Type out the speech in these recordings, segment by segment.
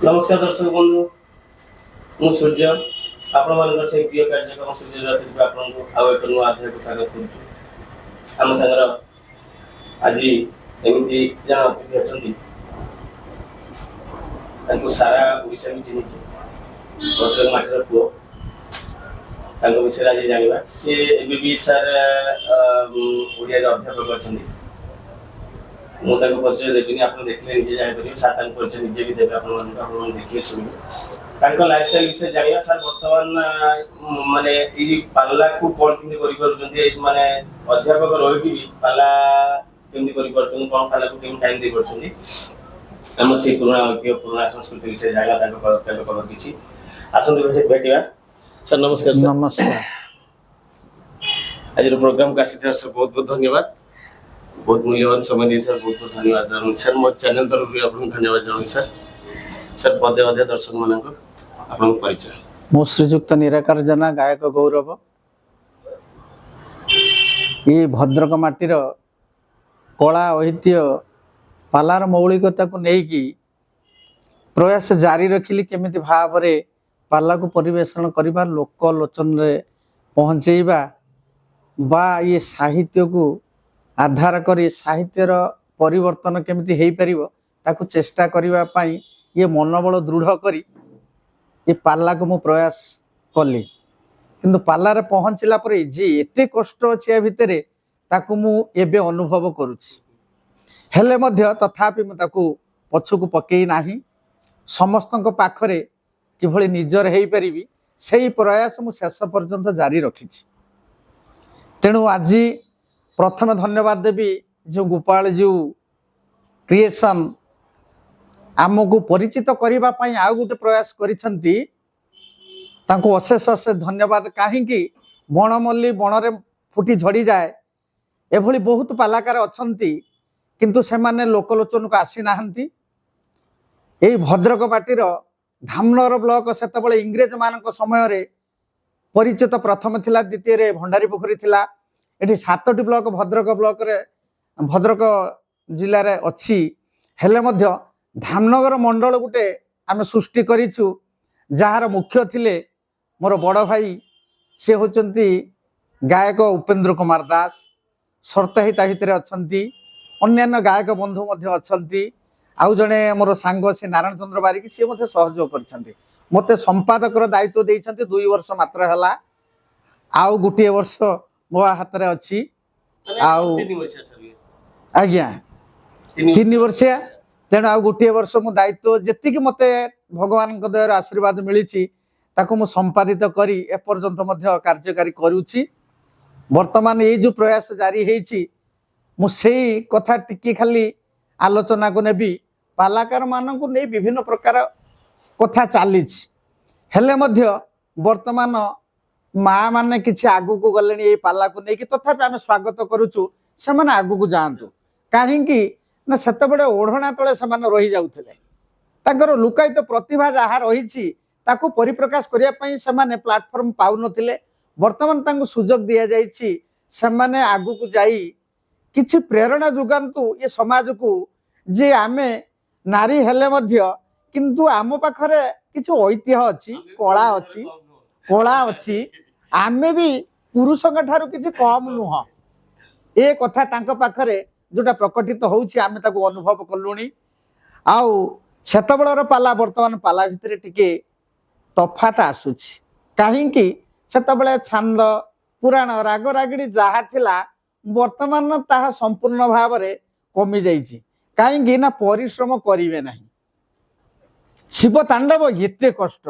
नमस्कार दर्शक बंधु मु सूर्य आपण मान से प्रिय कार्यक्रम सूर्य रात्रि आपन आउ एक नुआ अध्याय को स्वागत करू। हम संगर आज एमती जन अतिथि अछंती तांको सारा ओडिसा भी चिन्ह भद्रक माटर पुओ तांको विषय आज जानिबा से एबी सर ओडिया अध्यापक अछंती ମୁଁ ତାଙ୍କ ପରିଚୟ ଦେବିନି ଆପଣ ଦେଖିଲେ ନିଜେ ଜାଣିପାରିବେ ସାର୍ ତାଙ୍କ ପରିଚୟ ନିଜେ ବି ଦେବେ ଆପଣମାନେ ଦେଖିବେ ଶୁଣିବେ ତାଙ୍କ ଲାଇଫଷ୍ଟାଇଲ ବିଷୟରେ ଜାଣିବା ସାର୍ ବର୍ତ୍ତମାନ ମାନେ ଏଇ ପାଲାକୁ କ'ଣ କେମିତି କରିପାରୁଛନ୍ତି ମାନେ ଅଧ୍ୟାପକ ରହିକି ବି ପାଲା କେମିତି କରିପାରୁଛନ୍ତି କ'ଣ ପାଲାକୁ କେମିତି ଟାଇମ୍ ଦେଇପାରୁଛନ୍ତି ଆମର ସେଇ ପୁରୁଣା ଐତିହ୍ୟ ପୁରୁଣା ସଂସ୍କୃତି ବିଷୟରେ ଜାଣିବା ତାଙ୍କ ଖବର କିଛି ଆସନ୍ତୁ ଭେଟିବା ସାର୍ ନମସ୍କାର नमस्कार ଆଜିର ପ୍ରୋଗ୍ରାମକୁ ଆସିଥିବା ବହୁତ ବହୁତ ଧନ୍ୟବାଦ बहुत मूल्यवान समय देते बहुत बहुत धन्यवाद सर मो चैनल तरफ आपको धन्यवाद जनाऊँ सर सर पदे पदे दर्शक मान परिचय मो श्रीजुक्त निराकार जना गायक गौरव ये भद्रक माटीर कला ऐतिह्य पालार मौलिकता को लेकिन प्रयास जारी रखिली केमिति भाव रे पाला को परिवेषण करवा लोक लोचन रे पहुँचेबा बा ये साहित्य को आधार करी साहित्यर परिवर्तन केमिति हेई परिबो ताकु चेष्टा करिवा पई ये मनोबल दृढ़ करी ये पाला को मु प्रयास कली किंतु पाला रे पहुँचला परे जे एते कष्ट अछि ए भितरे ताकु मु एबे अनुभव करूछि हेले मध्य तथापि मु ताकु पछकु पकेई नाही समस्तक पाखरे किभଳି निजर हेई परिबी सेही प्रयास मु शेष पर्यंत जारी रखिछि तेणु आज प्रथम धन्यवाद देवी जो गोपाल जी क्रिएशन आमको परिचित करने आउ गोटे प्रयास करिसेंती तांको अशेष अशेष धन्यवाद कहीं बणमल्ली बणरे फुटी झड़ी जाए एभली बहुत पालाकार अछंती किंतु से माने लोकलोचन को आसी नाहंती एई भद्रक माटीर धामनगर ब्लॉक सेतबेले इंग्रेज मानक समय रे परिचित प्रथम थिला द्वितीय रे भंडारी पोखरी थिला एठी 7टी ब्लॉक भद्रक जिले में अच्छी हेले मध्य धामनगर मंडल गुटे आम सृष्टि करिछु जार मुख्य थिले मोर बड़ भाई से होचंती गायक उपेंद्र कुमार दास सर्ताही ता भितर अछंती अन्यान्य गायक बंधु मध्य अछंती आउ जने मोर सांग से नारायण चंद्र बारिक सी मते सहयोग करछंती मते संपादकर दायित्व देइछंती 2 वर्ष मात्र हला आउ गुटिए वर्ष मो हाथ में अच्छी आज्ञा 3 वर्ष तेणु आ गोटे वर्ष मो दायित्व जी मत भगवान दयार आशीर्वाद मिली मु संपादित करी एपर्यंत कार्यकारी करुच्ची वर्तमान ये जो प्रयास जारी होती मुझे कथा टिकी खाली आलोचना को नेबी पालाकार मानक नहीं विभिन्न प्रकार कथा चली वर्तमान माँ माने किसी आगु को गले ये पाला को लेकिन तथापि आम स्वागत करुचु से माने आगु को जातु कहीं ना सेत बड़े ओढ़ना तले से रही जाउथिले ताकर लुकायित प्रतिभा जहाँ रही परिप्रकाश करने से प्लाटफर्म पाउ नथिले वर्तमान तांको सुजोग दिया जाइछि से माने आगु को जाई किछि प्रेरणा जुगांतु ये समाज को जे आमे नारी हेले मध्य किंतु आम पाखरे किछि ऐतिह्य अछि कला अच्छी आमे भी पुरुष ठारू किसी कम नुह ए कथा तांको पाखरे जोटा प्रकटित होउछि आमे ताको अनुभव कलुणी आउ सेतबेलर पाला वर्तमान पाला भितर टिके तफात आसुछि काहींकि सेतबेले छंद पुराण राग रागिड़ी जहा थिला वर्तमान ताहा संपूर्ण भाव रे कमी जाइछि काहींकि ना परिश्रम करिवे नाही शिव तांडव एते कष्ट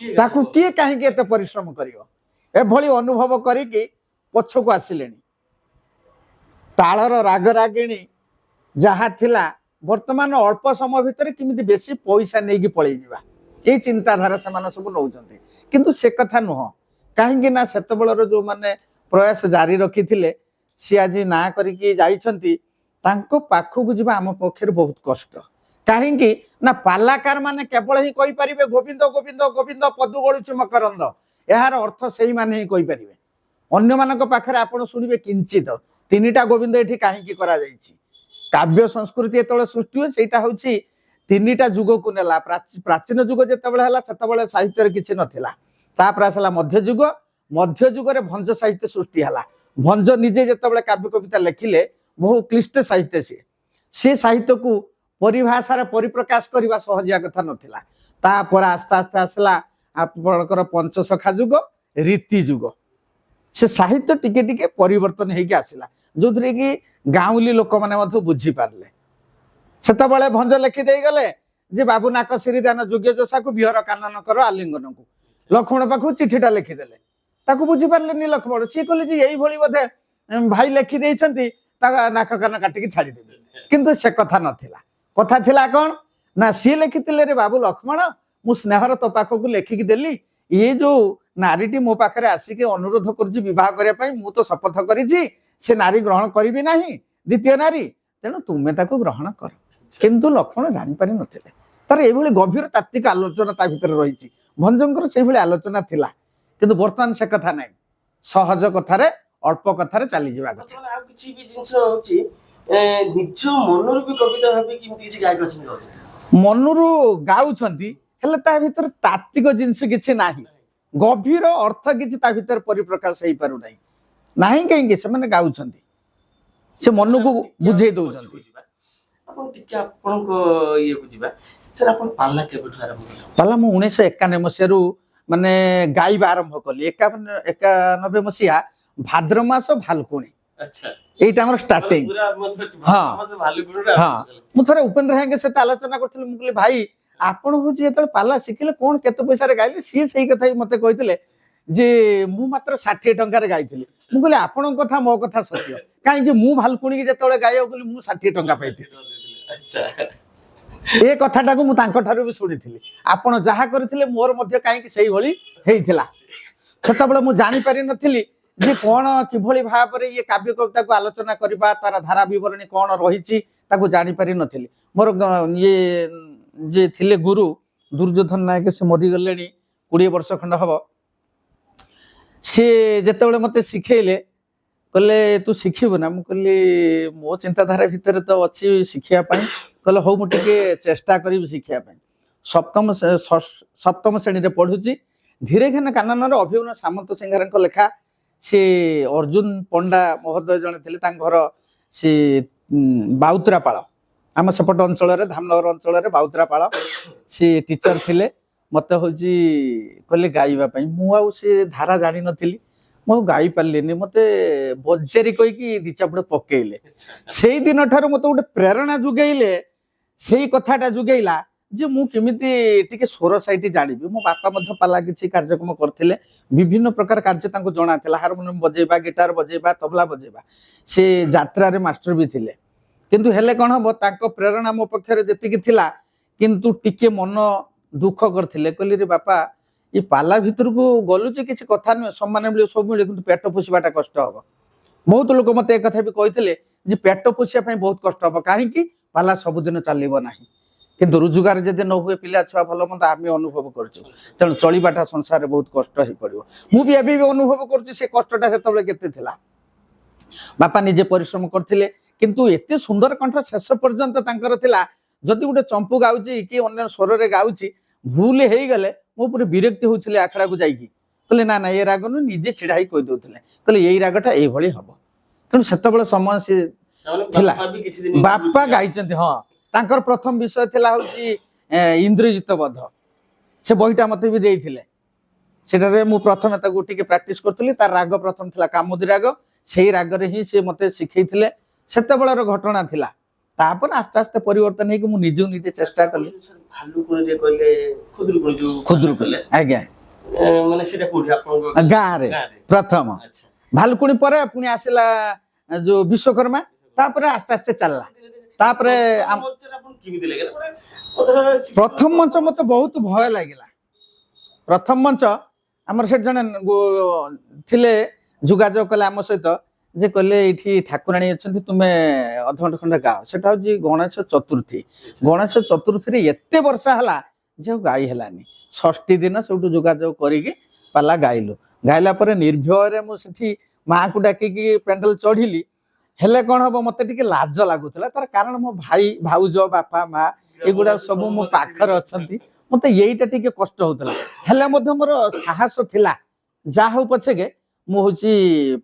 ताकू किए कहीं एत परिश्रम कर एभली अनुभव करिकी पछकू आसिले तालर राग रागिणी जहाँ थिला वर्तमान अल्प समय भितर किमिति बेसी पैसा नहीं पलि जिबा ये चिंताधारा से सब नौ किंतु से कथा नुह कहीं ना सेतबेलर जो माने प्रयास जारी रखी थे सी आज ना करिकी जाइछंती तांको पाखकू जिबा आम पक्षर बहुत कष्ट कहीं ना पालाकार माने केवल ही कहि परिबे गोविंद गोविंद गोविंद पदु गळुछि मकरंद यार अर्थ सही माने ही कहि परिबे अन्य मानक पाखरे आपण सुनिबे किंचित 3टा गोविंद एठी काहे की करा जाईछि काव्य संस्कृति एतळे सृष्टि हुए सेटा होछि ତିନିଟା ଯୁଗକୁ ନେଲା। ପ୍ରାଚୀନ ଯୁଗ ଯେତେବେଳେ ହେଲା ସେତେବେଳେ ସାହିତ୍ୟରେ କିଛି ନଥିଲା। ତାପରେ ଆସିଲା ମଧ୍ୟଯୁଗ। ମଧ୍ୟଯୁଗରେ ଭଞ୍ଜ ସାହିତ୍ୟ ସୃଷ୍ଟି ହେଲା। ଭଞ୍ଜ ନିଜେ ଯେତେବେଳେ କାବ୍ୟ କବିତା ଲେଖିଲେ ବହୁ କ୍ଲିଷ୍ଟ ସାହିତ୍ୟ ସେ ସାହିତ୍ୟକୁ ପରିଭାଷାରେ ପରିପ୍ରକାଶ କରିବା ସହଜିଆ କଥା ନଥିଲା। ତାପରେ ଆସ୍ତେ ଆସ୍ତେ ଆସିଲା ଆପଣଙ୍କର ପଞ୍ଚସଖା ଯୁଗ, ରୀତି ଯୁଗ। ସେ ସାହିତ୍ୟ ଟିକେ ଟିକେ ପରିବର୍ତ୍ତନ ହେଇକି ଆସିଲା, ଯୋଉଥିରେ କି ଗାଉଁଲି ଲୋକମାନେ ମଧ୍ୟ ବୁଝିପାରିଲେ। ସେତେବେଳେ ଭଞ୍ଜ ଲେଖି ଦେଇଗଲେ ଯେ ବାବୁ ନାକ ସିରିଦାନ ଯୋଗ୍ୟ ଯୋଷାକୁ ବିହର କାନନ କର ଆଲିଙ୍ଗନକୁ। ଲକ୍ଷ୍ମଣ ପାଖକୁ ଚିଠିଟା ଲେଖିଦେଲେ, ତାକୁ ବୁଝିପାରିଲେନି ଲକ୍ଷ୍ମଣ। ସିଏ କହିଲେ ଯେ ଏଇଭଳି ବୋଧେ ଭାଇ ଲେଖି ଦେଇଛନ୍ତି, ତା ନାକ କାନ କାଟିକି ଛାଡ଼ିଦେବେ। କିନ୍ତୁ ସେ କଥା ନଥିଲା। କଥା ଥିଲା କ'ଣ ନା ସିଏ ଲେଖିଥିଲେ ରେ ବାବୁ ଲକ୍ଷ୍ମଣ, ମୁଁ ସ୍ନେହର ତୋ ପାଖକୁ ଲେଖିକି ଦେଲି, ଇଏ ଯୋଉ ନାରୀଟି ମୋ ପାଖରେ ଆସିକି ଅନୁରୋଧ କରୁଛି ବିବାହ କରିବା ପାଇଁ, ମୁଁ ତ ଶପଥ କରିଛି ସେ ନାରୀ ଗ୍ରହଣ କରିବି ନାହିଁ, ଦ୍ୱିତୀୟ ନାରୀ, ତେଣୁ ତୁମେ ତାକୁ ଗ୍ରହଣ କର। କିନ୍ତୁ ଲକ୍ଷ୍ମଣ ଜାଣିପାରି ନଥିଲେ। ତାର ଏଇଭଳି ଗଭୀର ତାତ୍ତ୍ୱିକ ଆଲୋଚନା ତା ଭିତରେ ରହିଛି। ଭଞ୍ଜଙ୍କର ସେଇଭଳି ଆଲୋଚନା ଥିଲା, କିନ୍ତୁ ବର୍ତ୍ତମାନ ସେ କଥା ନାହିଁ। ସହଜ କଥାରେ ଅଳ୍ପ କଥାରେ ଚାଲିଯିବା କଥା। ଆଉ କିଛି ବି ଜିନିଷ ହଉଛି ନିଜ ମନରୁ ବି କବିତା ଭାବି କେମିତି କିଛି ଗାୟକ ଅଛନ୍ତି ମନରୁ ଗାଉଛନ୍ତି, ହେଲେ ତା ଭିତରେ ତାତ୍ତ୍ୱିକ ଜିନିଷ କିଛି ନାହିଁ, ଗଭୀର ଅର୍ଥ କିଛି ତା ଭିତରେ ପରିପ୍ରକାଶ ହେଇପାରୁନାହିଁ। ନାହିଁ କାହିଁକି ସେମାନେ ଗାଉଛନ୍ତି, ସେ ମନକୁ ବୁଝେଇ ଦଉଛନ୍ତି। ଆପଣ ଟିକେ ଆପଣଙ୍କ ଇଏକୁ ଯିବା ସାର୍। ଆପଣ ପାଲା କେବେଠୁ ଆରମ୍ଭ କଲେ? ପାଲା ମୁଁ 1991 ମସିହାରୁ ମାନେ ଗାଇବା ଆରମ୍ଭ କଲି। 91 ମସିହା ଭାଦ୍ର ମାସ ଭାଲୁକୁଣି, ଆଚ୍ଛା, এইটা আমার স্টার্টিং। হ্যাঁ হ্যাঁ ମୁଁ ଥରେ ଉପେନ୍ଦ୍ର ଭାଇଙ୍କ ସହିତ ଆଲୋଚନା କରୁଥିଲି। ମୁଁ କହିଲି ଭାଇ ଆପଣ ହଉଛି ଯେତେବେଳେ ପାଲା ଶିଖିଲେ କ'ଣ କେତେ ପଇସାରେ ଗାଇଲେ? ସିଏ ସେଇ କଥା ହିଁ ମତେ କହିଥିଲେ ଯେ ମୁଁ ମାତ୍ର 60 ଟଙ୍କାରେ ଗାଇଥିଲି। ମୁଁ କହିଲି ଆପଣଙ୍କ କଥା ମୋ କଥା ସତ୍ୟ, କାହିଁକି ମୁଁ ଭାଲୁକୁଣିକି ଯେତେବେଳେ ଗାଇବାକୁ ଗଲି ମୁଁ 60 ଟଙ୍କା ପାଇଥିଲି। ଏ କଥାଟାକୁ ମୁଁ ତାଙ୍କ ଠାରୁ ବି ଶୁଣିଥିଲି। ଆପଣ ଯାହା କରିଥିଲେ ମୋର ମଧ୍ୟ କାହିଁକି ସେଇଭଳି ହେଇଥିଲା। ସେତେବେଳେ ମୁଁ ଜାଣିପାରିନଥିଲି ଯେ କ'ଣ କିଭଳି ଭାବରେ ଇଏ କାବ୍ୟ କବିତାକୁ ଆଲୋଚନା କରିବା, ତାର ଧାରା ବିବରଣୀ କ'ଣ ରହିଛି ତାକୁ ଜାଣିପାରିନଥିଲି। ମୋର ଇଏ ଯିଏ ଥିଲେ ଗୁରୁ ଦୁର୍ଯ୍ୟୋଧନ ନାୟକ, ସେ ମରିଗଲେଣି 20 ବର୍ଷ ଖଣ୍ଡ ହବ। ସିଏ ଯେତେବେଳେ ମତେ ଶିଖେଇଲେ କହିଲେ ତୁ ଶିଖିବୁ ନା? ମୁଁ କହିଲି ମୋ ଚିନ୍ତାଧାରା ଭିତରେ ତ ଅଛି ଶିଖିବା ପାଇଁ। କହିଲେ ହଉ ମୁଁ ଟିକେ ଚେଷ୍ଟା କରିବି ଶିଖିବା ପାଇଁ। ସପ୍ତମ ଶ୍ରେଣୀରେ ପଢୁଛି। ଧୀରେଘେନ କାନନର ଅଭିନବ ସାମନ୍ତ ସିଂହାରଙ୍କ ଲେଖା। ସେ ଅର୍ଜୁନ ପଣ୍ଡା ମହୋଦୟ ଜଣେ ଥିଲେ, ତାଙ୍କ ଘର ସେ ବାଉତ୍ରାପାଳ, ଆମ ସେପଟ ଅଞ୍ଚଳରେ ଧାମନଗର ଅଞ୍ଚଳରେ ବାଉତ୍ରାପାଳ। ସେ ଟିଚର ଥିଲେ। ମତେ ହଉଛି କହିଲେ ଗାଇବା ପାଇଁ। ମୁଁ ଆଉ ସେ ଧାରା ଜାଣିନଥିଲି, ମୁଁ ଆଉ ଗାଇ ପାରିଲିନି। ମତେ ବଜାରି କହିକି ଦି ଚାପୁଡେ ପକେଇଲେ। ସେଇ ଦିନ ଠାରୁ ମତେ ଗୋଟେ ପ୍ରେରଣା ଯୋଗେଇଲେ, ସେଇ କଥାଟା ଯୋଗେଇଲା ଯେ ମୁଁ କେମିତି ଟିକେ ସ୍ୱର ସାଇଟ୍ ଜାଣିବି। ମୋ ବାପା ମଧ୍ୟ ପାଲା କିଛି କାର୍ଯ୍ୟକ୍ରମ କରିଥିଲେ, ବିଭିନ୍ନ ପ୍ରକାର କାର୍ଯ୍ୟ ତାଙ୍କୁ ଜଣା ଥିଲା, ହାରମୋନିୟମ ବଜେଇବା, ଗିଟାର ବଜେଇବା, ତବଲା ବଜେଇବା। ସେ ଯାତ୍ରାରେ ମାଷ୍ଟର ବି ଥିଲେ। କିନ୍ତୁ ହେଲେ କ'ଣ ହବ, ତାଙ୍କ ପ୍ରେରଣା ମୋ ପକ୍ଷରେ ଯେତିକି ଥିଲା, କିନ୍ତୁ ଟିକେ ମନ ଦୁଃଖ କରିଥିଲେ। କହିଲେ ରେ ବାପା ଏ ପାଲା ଭିତରକୁ ଗଲୁ ଯେ କିଛି କଥା ନୁହେଁ, ସମ୍ମାନ ମିଳିବ ସବୁ ମିଳିବ, କିନ୍ତୁ ପେଟ ପୋଷିବାଟା କଷ୍ଟ ହବ। ବହୁତ ଲୋକ ମତେ ଏ କଥା ବି କହିଥିଲେ ଯେ ପେଟ ପୋଷିବା ପାଇଁ ବହୁତ କଷ୍ଟ ହବ, କାହିଁକି ପାଲା ସବୁଦିନ ଚାଲିବ ନାହିଁ। କିନ୍ତୁ ରୋଜଗାର ଯଦି ନ ହୁଏ, ପିଲା ଛୁଆ ଭଲ ମନ୍ଦ ଆମେ ଅନୁଭବ କରୁଛୁ, ତେଣୁ ଚଳିବାଟା ସଂସାରରେ ବହୁତ କଷ୍ଟ ହେଇପଡ଼ିବ। ମୁଁ ବି ଏବେ ବି ଅନୁଭବ କରୁଛି ସେ କଷ୍ଟଟା ସେତେବେଳେ କେତେ ଥିଲା। ବାପା ନିଜେ ପରିଶ୍ରମ କରିଥିଲେ, କିନ୍ତୁ ଏତେ ସୁନ୍ଦର କଣ୍ଠ ଶେଷ ପର୍ଯ୍ୟନ୍ତ ତାଙ୍କର ଥିଲା। ଯଦି ଗୋଟେ ଚମ୍ପୁ ଗାଉଛି କି ଅନ୍ୟ ସ୍ୱରରେ ଗାଉଛି, ଭୁଲ ହେଇଗଲେ ମୁଁ ପୁରା ବିରକ୍ତି ହଉଥିଲି ଆଖଡ଼ାକୁ ଯାଇକି। କହିଲେ ନା ନା ଏ ରାଗ ନୁହେଁ, ନିଜେ ଛିଡ଼ା ହେଇ କହିଦଉଥିଲେ। କହିଲେ ଏଇ ରାଗଟା ଏଇଭଳି ହବ। ତେଣୁ ସେତେବେଳେ ସମୟ ସେ ଥିଲା। ବାପା ଗାଇଛନ୍ତି, ହଁ। ତାଙ୍କର ପ୍ରଥମ ବିଷୟ ଥିଲା ହଉଛି ଇନ୍ଦ୍ରଜିତ ବଧ। ସେ ବହିଟା ମତେ ବି ଦେଇଥିଲେ। ସେଟାରେ ମୁଁ ପ୍ରଥମେ ତାକୁ ଟିକେ ପ୍ରାକ୍ଟିସ କରୁଥିଲି। ତାର ରାଗ ପ୍ରଥମ ଥିଲା କାମୋଦି ରାଗ। ସେଇ ରାଗରେ ହିଁ ସେ ମତେ ଶିଖେଇଥିଲେ। ସେତେବେଳର ଘଟଣା ଥିଲା। ତାପରେ ଆସ୍ତେ ଆସ୍ତେ ପରିବର୍ତ୍ତନ ହେଇକି ମୁଁ ନିଜକୁ ନିଜେ ଚେଷ୍ଟା କଲି। ଖୁଦୁରୁକୁଣୀ, ଆଜ୍ଞା, ମାନେ ସେଟା କୋଉଠି ଆପଣଙ୍କ ଗାଁରେ ପ୍ରଥମ। ଭାଲୁକୁଣୀ ପରେ ପୁଣି ଆସିଲା ଯୋଉ ବିଶ୍ୱକର୍ମା, ତାପରେ ଆସ୍ତେ ଆସ୍ତେ ଚାଲିଲା। ତାପରେ ପ୍ରଥମ ମଞ୍ଚ ମତେ ବହୁତ ଭୟ ଲାଗିଲା। ପ୍ରଥମ ମଞ୍ଚ ଆମର ସେଠି ଜଣେ ଥିଲେ, ଯୋଗାଯୋଗ କଲେ ଆମ ସହିତ ଯେ କହିଲେ ଏଇଠି ଠାକୁରାଣୀ ଅଛନ୍ତି, ତୁମେ ଅଧଘଣ୍ଟେ ଖଣ୍ଡେ ଗାଅ। ସେଟା ହଉଛି ଗଣେଶ ଚତୁର୍ଥୀ। ଗଣେଶ ଚତୁର୍ଥୀରେ ଏତେ ବର୍ଷା ହେଲା ଯେ ଆଉ ଗାଇ ହେଲାନି। ଷଷ୍ଠୀ ଦିନ ସେଠୁ ଯୋଗାଯୋଗ କରିକି ପାଲା ଗାଇଲୁ। ଗାଇଲା ପରେ ନିର୍ଭୟରେ ମୁଁ ସେଠି ମାଆଙ୍କୁ ଡାକିକି ପେଣ୍ଡାଲ ଚଢିଲି। ହେଲେ କ'ଣ ହବ, ମତେ ଟିକେ ଲାଜ ଲାଗୁଥିଲା। ତାର କାରଣ ମୋ ଭାଇ ଭାଉଜ ବାପା ମା ଏଗୁଡା ସବୁ ମୋ ପାଖରେ ଅଛନ୍ତି ମତେ ଏଇଟା ଟିକେ କଷ୍ଟ ହଉଥିଲା ହେଲେ ମଧ୍ୟ ମୋର ସାହସ ଥିଲା ଯାହା ହଉ ପଛକେ ମୁଁ ହଉଛି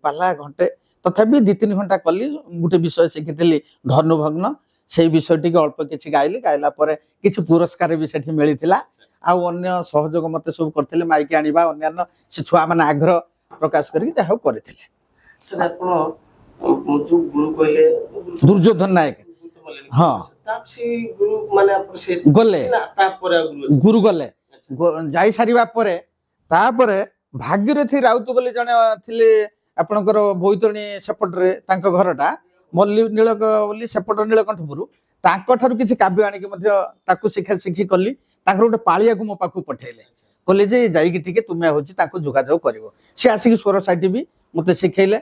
ପାଲା ଘଣ୍ଟେ ତଥାପି 2-3 ଘଣ୍ଟା କଲି ଗୋଟେ ବିଷୟ ଶିଖିଥିଲି ଧନୁଭଗ୍ନ ସେଇ ବିଷୟ ଟିକେ ଅଳ୍ପ କିଛି ଗାଇଲି ଗାଇଲା ପରେ କିଛି ପୁରସ୍କାର ବି ସେଠି ମିଳିଥିଲା ଆଉ ଅନ୍ୟ ସହଯୋଗ ମତେ ସବୁ କରିଥିଲେ ମାଇକି ଆଣିବା ଅନ୍ୟାନ୍ୟ ସେ ଛୁଆ ମାନେ ଆଗ୍ରହ ପ୍ରକାଶ କରିକି ଯାହା ହଉ କରିଥିଲେ ସାର୍ ଆପଣ ଯୋଉ ଗୁରୁ କହିଲେ ଦୁର୍ଯ୍ୟୋଧନ ନାୟକ ହଁ ସେ ଗୁରୁ ମାନେ ସେ ଗଲେ ନା ତାପରେ ଆଉ ଗୁରୁ ଗୁରୁ ଗଲେ ଯାଇ ସାରିବା ପରେ ତାପରେ ଭାଗୀରଥୀ ରାଉତ ବୋଲି ଜଣେ ଥିଲେ ଆପଣଙ୍କର ବୈତରଣୀ ସେପଟରେ ତାଙ୍କ ଘରଟା ମଲ୍ଲୀ ନୀଳ ବୋଲି ସେପଟ ନୀଳକଣ୍ଠପୁର ତାଙ୍କ ଠାରୁ କିଛି କାବ୍ୟ ଆଣିକି ମଧ୍ୟ ତାକୁ ଶିଖା ଶିଖି କଲି ତାଙ୍କର ଗୋଟେ ପାଳିଆକୁ ମୋ ପାଖକୁ ପଠେଇଲେ କହିଲେ ଯେ ଯାଇକି ଟିକେ ତୁମେ ହଉଛି ତାଙ୍କୁ ଯୋଗାଯୋଗ କରିବ ସେ ଆସିକି ସ୍ୱର ସାଇଟି ବି ମତେ ଶିଖେଇଲେ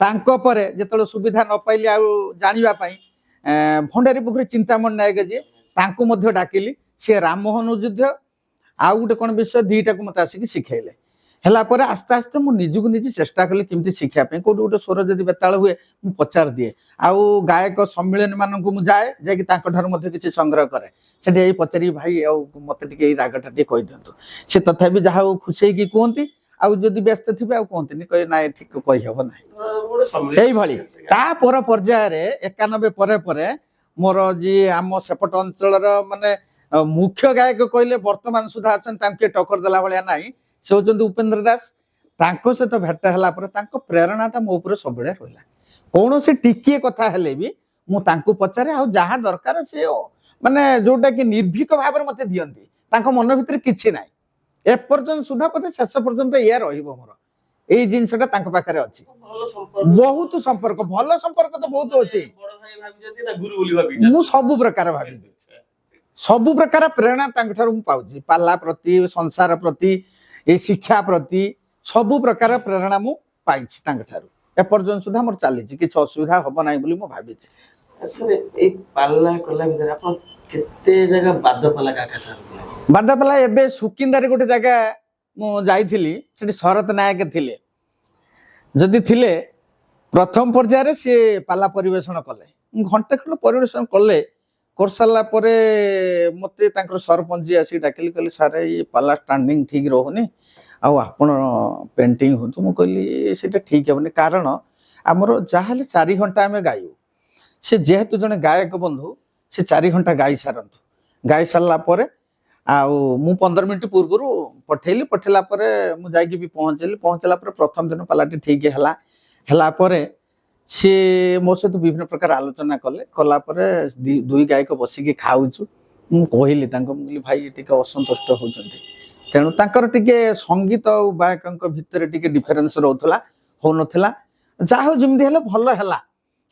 ତାଙ୍କ ପରେ ଯେତେବେଳେ ସୁବିଧା ନ ପାଇଲି ଆଉ ଜାଣିବା ପାଇଁ ଭଣ୍ଡାରୀ ପୋଖରୀ ଚିନ୍ତାମଣି ନାୟକ ଯିଏ ତାଙ୍କୁ ମଧ୍ୟ ଡାକିଲି ସେ ରାମମୋହନ ଯୁଦ୍ଧ ଆଉ ଗୋଟେ କ'ଣ ବିଷୟ ଦିଟାକୁ ମତେ ଆସିକି ଶିଖେଇଲେ ହେଲା ପରେ ଆସ୍ତେ ଆସ୍ତେ ମୁଁ ନିଜକୁ ନିଜେ ଚେଷ୍ଟା କଲି କେମିତି ଶିଖିବା ପାଇଁ କୋଉଠି ଗୋଟେ ସ୍ୱର ଯଦି ବେତାଳ ହୁଏ ମୁଁ ପଚାରି ଦିଏ ଆଉ ଗାୟକ ସମ୍ମିଳନୀ ମାନଙ୍କୁ ମୁଁ ଯାଏ ଯାଇକି ତାଙ୍କ ଠାରୁ ମଧ୍ୟ କିଛି ସଂଗ୍ରହ କରେ ସେଠି ଏଇ ପଚାରି ଭାଇ ଆଉ ମତେ ଟିକେ ଏଇ ରାଗଟା ଟିକେ କହିଦିଅନ୍ତୁ ସେ ତଥାପି ଯାହା ହଉ ଖୁସି ହେଇକି କୁହନ୍ତି ଆଉ ଯଦି ବ୍ୟସ୍ତ ଥିବେ ଆଉ କୁହନ୍ତିନି କହେ ନାଇଁ ଠିକ କହିହବ ନାହିଁ এইভাবে তাপর পর্যায়ে 91 পরে পরে মোর যে আম সেপট অঞ্চলর মানে মুখ্য গায়ক কইলে বর্তমান সুদ্ধা আছেন তাকে টক্কর দেলা ভালিয়া নাই সে হচ্ছেন উপেন্দ্র দাস তাঙ্ক সহিত ভেট হেলা পরে তাঙ্ক প্রেরণাটা মো উপরে সবুলে রহিলা কৌনসি টিকিয়ে কথা হেলে বি মু তাঙ্কু পচারে আর যাহা দরকার সে মানে যোটা কি নির্ভীক ভাবে মতে দিয়ন্তি তাঙ্ক মন ভিতরে কিছু নাই এপর্যন্ত সুদ্ধা পথে শেষ পর্যন্ত ইয়া রহিব মোর এই জিনিসটা তাঙ্ক পাখে আছে ବହୁତ ସମ୍ପର୍କ ଭଲ ସମ୍ପର୍କ ତ ବହୁତ ଅଛି ମୁଁ ସବୁ ପ୍ରକାର ଭାବିଛି ସବୁ ପ୍ରକାର ପ୍ରେରଣା ତାଙ୍କ ଠାରୁ ମୁଁ ପାଉଛି ପାଲା ପ୍ରତି ସଂସାର ପ୍ରତି ଏଇ ଶିକ୍ଷା ପ୍ରତି ସବୁ ପ୍ରକାର ପ୍ରେରଣା ମୁଁ ପାଇଛି ତାଙ୍କ ଠାରୁ ଏପର୍ଯ୍ୟନ୍ତ ସୁଦ୍ଧା ମୋର ଚାଲିଛି କିଛି ଅସୁବିଧା ହବ ନାହିଁ ବୋଲି ମୁଁ ଭାବିଛି ଏଇ ପାଲା କଲା ଭିତରେ ଆପଣ କେତେ ଜାଗା ବାଦପାଲା କାକା ସାର୍ ବାଦପାଲା ଏବେ ସୁକିନ୍ଦାରେ ଗୋଟେ ଜାଗା ମୁଁ ଯାଇଥିଲି ସେଠି ଶରତ ନାୟକ ଥିଲେ ଯଦି ଥିଲେ ପ୍ରଥମ ପର୍ଯ୍ୟାୟରେ ସିଏ ପାଲା ପରିବେଷଣ କଲେ ଘଣ୍ଟେ ଖଣ୍ଡ ପରିବେଷଣ କଲେ କରିସାରିଲା ପରେ ମତେ ତାଙ୍କର ସରପଞ୍ଚ ଆସିକି ଡାକିଲି କହିଲେ ସାର୍ ଏଇ ପାଲା ଷ୍ଟାଣ୍ଡିଂ ଠିକ ରହୁନି ଆଉ ଆପଣ ପେଣ୍ଟିଂ ହୁଅନ୍ତୁ ମୁଁ କହିଲି ସେଇଟା ଠିକ ହେବନି କାରଣ ଆମର ଯାହାହେଲେ 4 ଘଣ୍ଟା ଆମେ ଗାଇବୁ ସେ ଯେହେତୁ ଜଣେ ଗାୟକ ବନ୍ଧୁ ସେ 4 ଘଣ୍ଟା ଗାଇ ସାରନ୍ତୁ ଗାଇ ସାରିଲା ପରେ ଆଉ ମୁଁ 15 ମିନିଟ୍ ପୂର୍ବରୁ ପଠେଇଲା ପରେ ମୁଁ ଯାଇକି ବି ପହଞ୍ଚିଲା ପରେ ପ୍ରଥମ ଦିନ ପାଲାଟି ଠିକ ହେଲା ପରେ सी मो सहित विभिन्न प्रकार आलोचना कला दुई गायक बसिकी खाऊचु मु कहली भाई टिके असंतुष्ट होचंती तेणु तांकर टिके संगीत और गायकंक भितर टिके डिफरेंस रहउथला होनथला जाहो जिमदी हेले भलो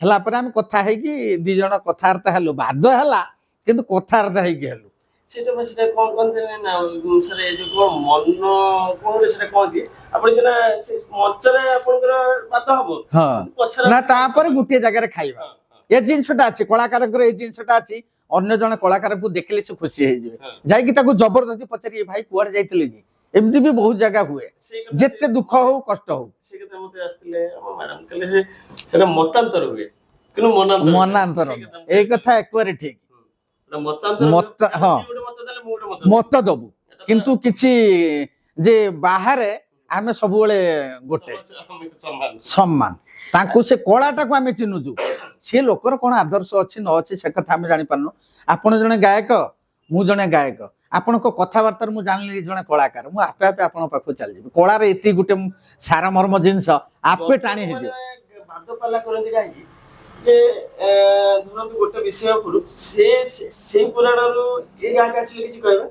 ହେଲା ପରେ ଆମେ କଥା ହେଇକି ଦି ଜଣ କଥାବାର୍ତ୍ତା ହେଲୁ ବାଦ ହେଲା କିନ୍ତୁ କଥାବାର୍ତ୍ତା ହେଇକି ହେଲୁ সেটা সেটা কোন কোন না স্যার এই যে মন কোন সেটা কোন দি আপনি সেটা মঞ্চরে আপনাদের বাদ হবো হ্যাঁ না তারপরে গোটিয়ে জায়গায় খাইবা এ জিনিসটা আছে কলাকারଙ୍କର এই জিনিসটা আছে অন্য জনে কলাকারକୁ ଦେଖିଲେ ସେ ଖୁସି ହେଇଯିବେ ଯାଇକି ତାକୁ ଜବରଦସ୍ତି ପଚାରି ଭାଇ କୁଆଡେ ଯାଇଥିଲେ କି ଏମିତି ବି ବହୁତ ଜାଗା ହୁଏ ଯେତେ ଦୁଃଖ ହଉ କଷ୍ଟ ହଉ ସେ କଥା ମତେ ଆସିଥିଲେ ଆମ ମ୍ୟାଡାମ କହିଲେ ଯେ ସେଟା ମତାନ୍ତର ହୁଏ କିନ୍ତୁ ମନାନ୍ତର এই কথা একবারে ঠিক मत दबु किंतु किछि जे बाहर आमे सबुले गोटे सम्मान तांकु से कलाटा को आमे चिन्नुजु से लोकर कोन आदर्श अछि न अछि से कथा आमे जानि पारनु आपण जने गायक मु जने गायक आपण को कथावार्ता मु जानली जने कलाकार मु आपे आपे आपण पाखु चल जेबी कला रे एति गुटे सारा मर्म जिंस आपे टाणी हे जे बाद पाला करंती गायकी जे धरନ୍ତୁ ଗୋଟେ ବିଷୟ ଉପରୁ ସେଇ ପୁରାଣରୁ ଏ ଗାଁକୁ ଆସିଲେ କିଛି କହିବେ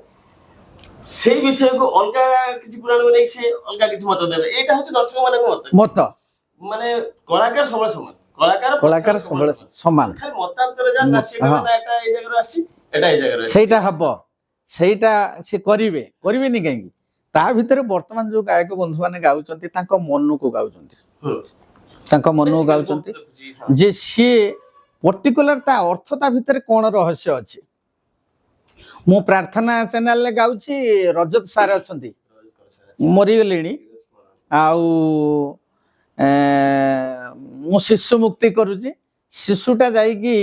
ସେଇ ବିଷୟକୁ ଅଲଗା କିଛି ପୁରାଣକୁ ନେଇ ସେ ଅଲଗା କିଛି ମତ ଦେବେ ଏଇଟା ହଉଛି ଦର୍ଶକ ମାନଙ୍କ ମତ ମାନେ କଳାକାର ସବୁବେଳେ ସମାନ କଳାକାର ସବୁବେଳେ ସମାନ ଖାଲି ମତାନ୍ତର ଯା ନାସିକ ନା ଏଟା ଏଇ ଜାଗାରୁ ଆସିଛି ଏଟା ଏଇ ଜାଗାରୁ ସେଇଟା ହବ ସେଇଟା ସେ କରିବେନି କାହିଁକି ତା ଭିତରେ ବର୍ତ୍ତମାନ ଯୋଉ ଗାୟକ ବନ୍ଧୁ ମାନେ ଗାଉଛନ୍ତି ତାଙ୍କ ମନକୁ ଗାଉଛନ୍ତି तांका मनु गाउचंती जे सी पर्टिकुलर ता अर्थ ता भितर कोन रहस्य अछि मु प्रार्थना चैनल ले गाउची रजत सार अछंती मरि गलेनी आउ मु शिशु मुक्ति करूची शिशुटा जाई की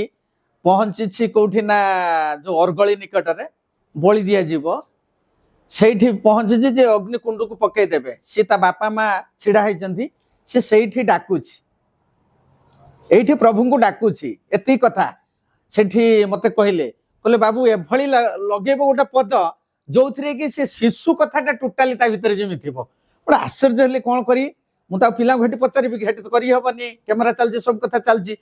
ପହଞ୍ଚିଛି କୋଉଠି ନା ଯୋଉ ଅର୍ଗଳି ନିକଟରେ ବଳି ଦିଆଯିବ ସେଇଠି ପହଞ୍ଚିଛି ଯେ ଅଗ୍ନିକୁଣ୍ଡକୁ ପକେଇଦେବେ। ସିଏ ତା ବାପା ମା ଛିଡା ହେଇଛନ୍ତି, ସେ ସେଇଠି ଡାକୁଛି, ଏଇଠି ପ୍ରଭୁଙ୍କୁ ଡାକୁଛି। ଏତିକି କଥା ସେଠି ମତେ କହିଲେ ବାବୁ ଏଭଳି ଲଗେଇବ ଗୋଟେ ପଦ ଯୋଉଥିରେ କି ସେ ଶିଶୁ କଥାଟା ଟୋଟାଲି ତା ଭିତରେ ଯେମିତି ଥିବ। ଗୋଟେ ଆଶ୍ଚର୍ଯ୍ୟ ହେଲେ କଣ କରି ମୁଁ ତା ପିଲାଙ୍କୁ ହେଠି ପଚାରିବି, ହେଠି ତ କରିହବନି, କ୍ୟାମେରା ଚାଲିଛି, ସବୁ କଥା ଚାଲିଛି।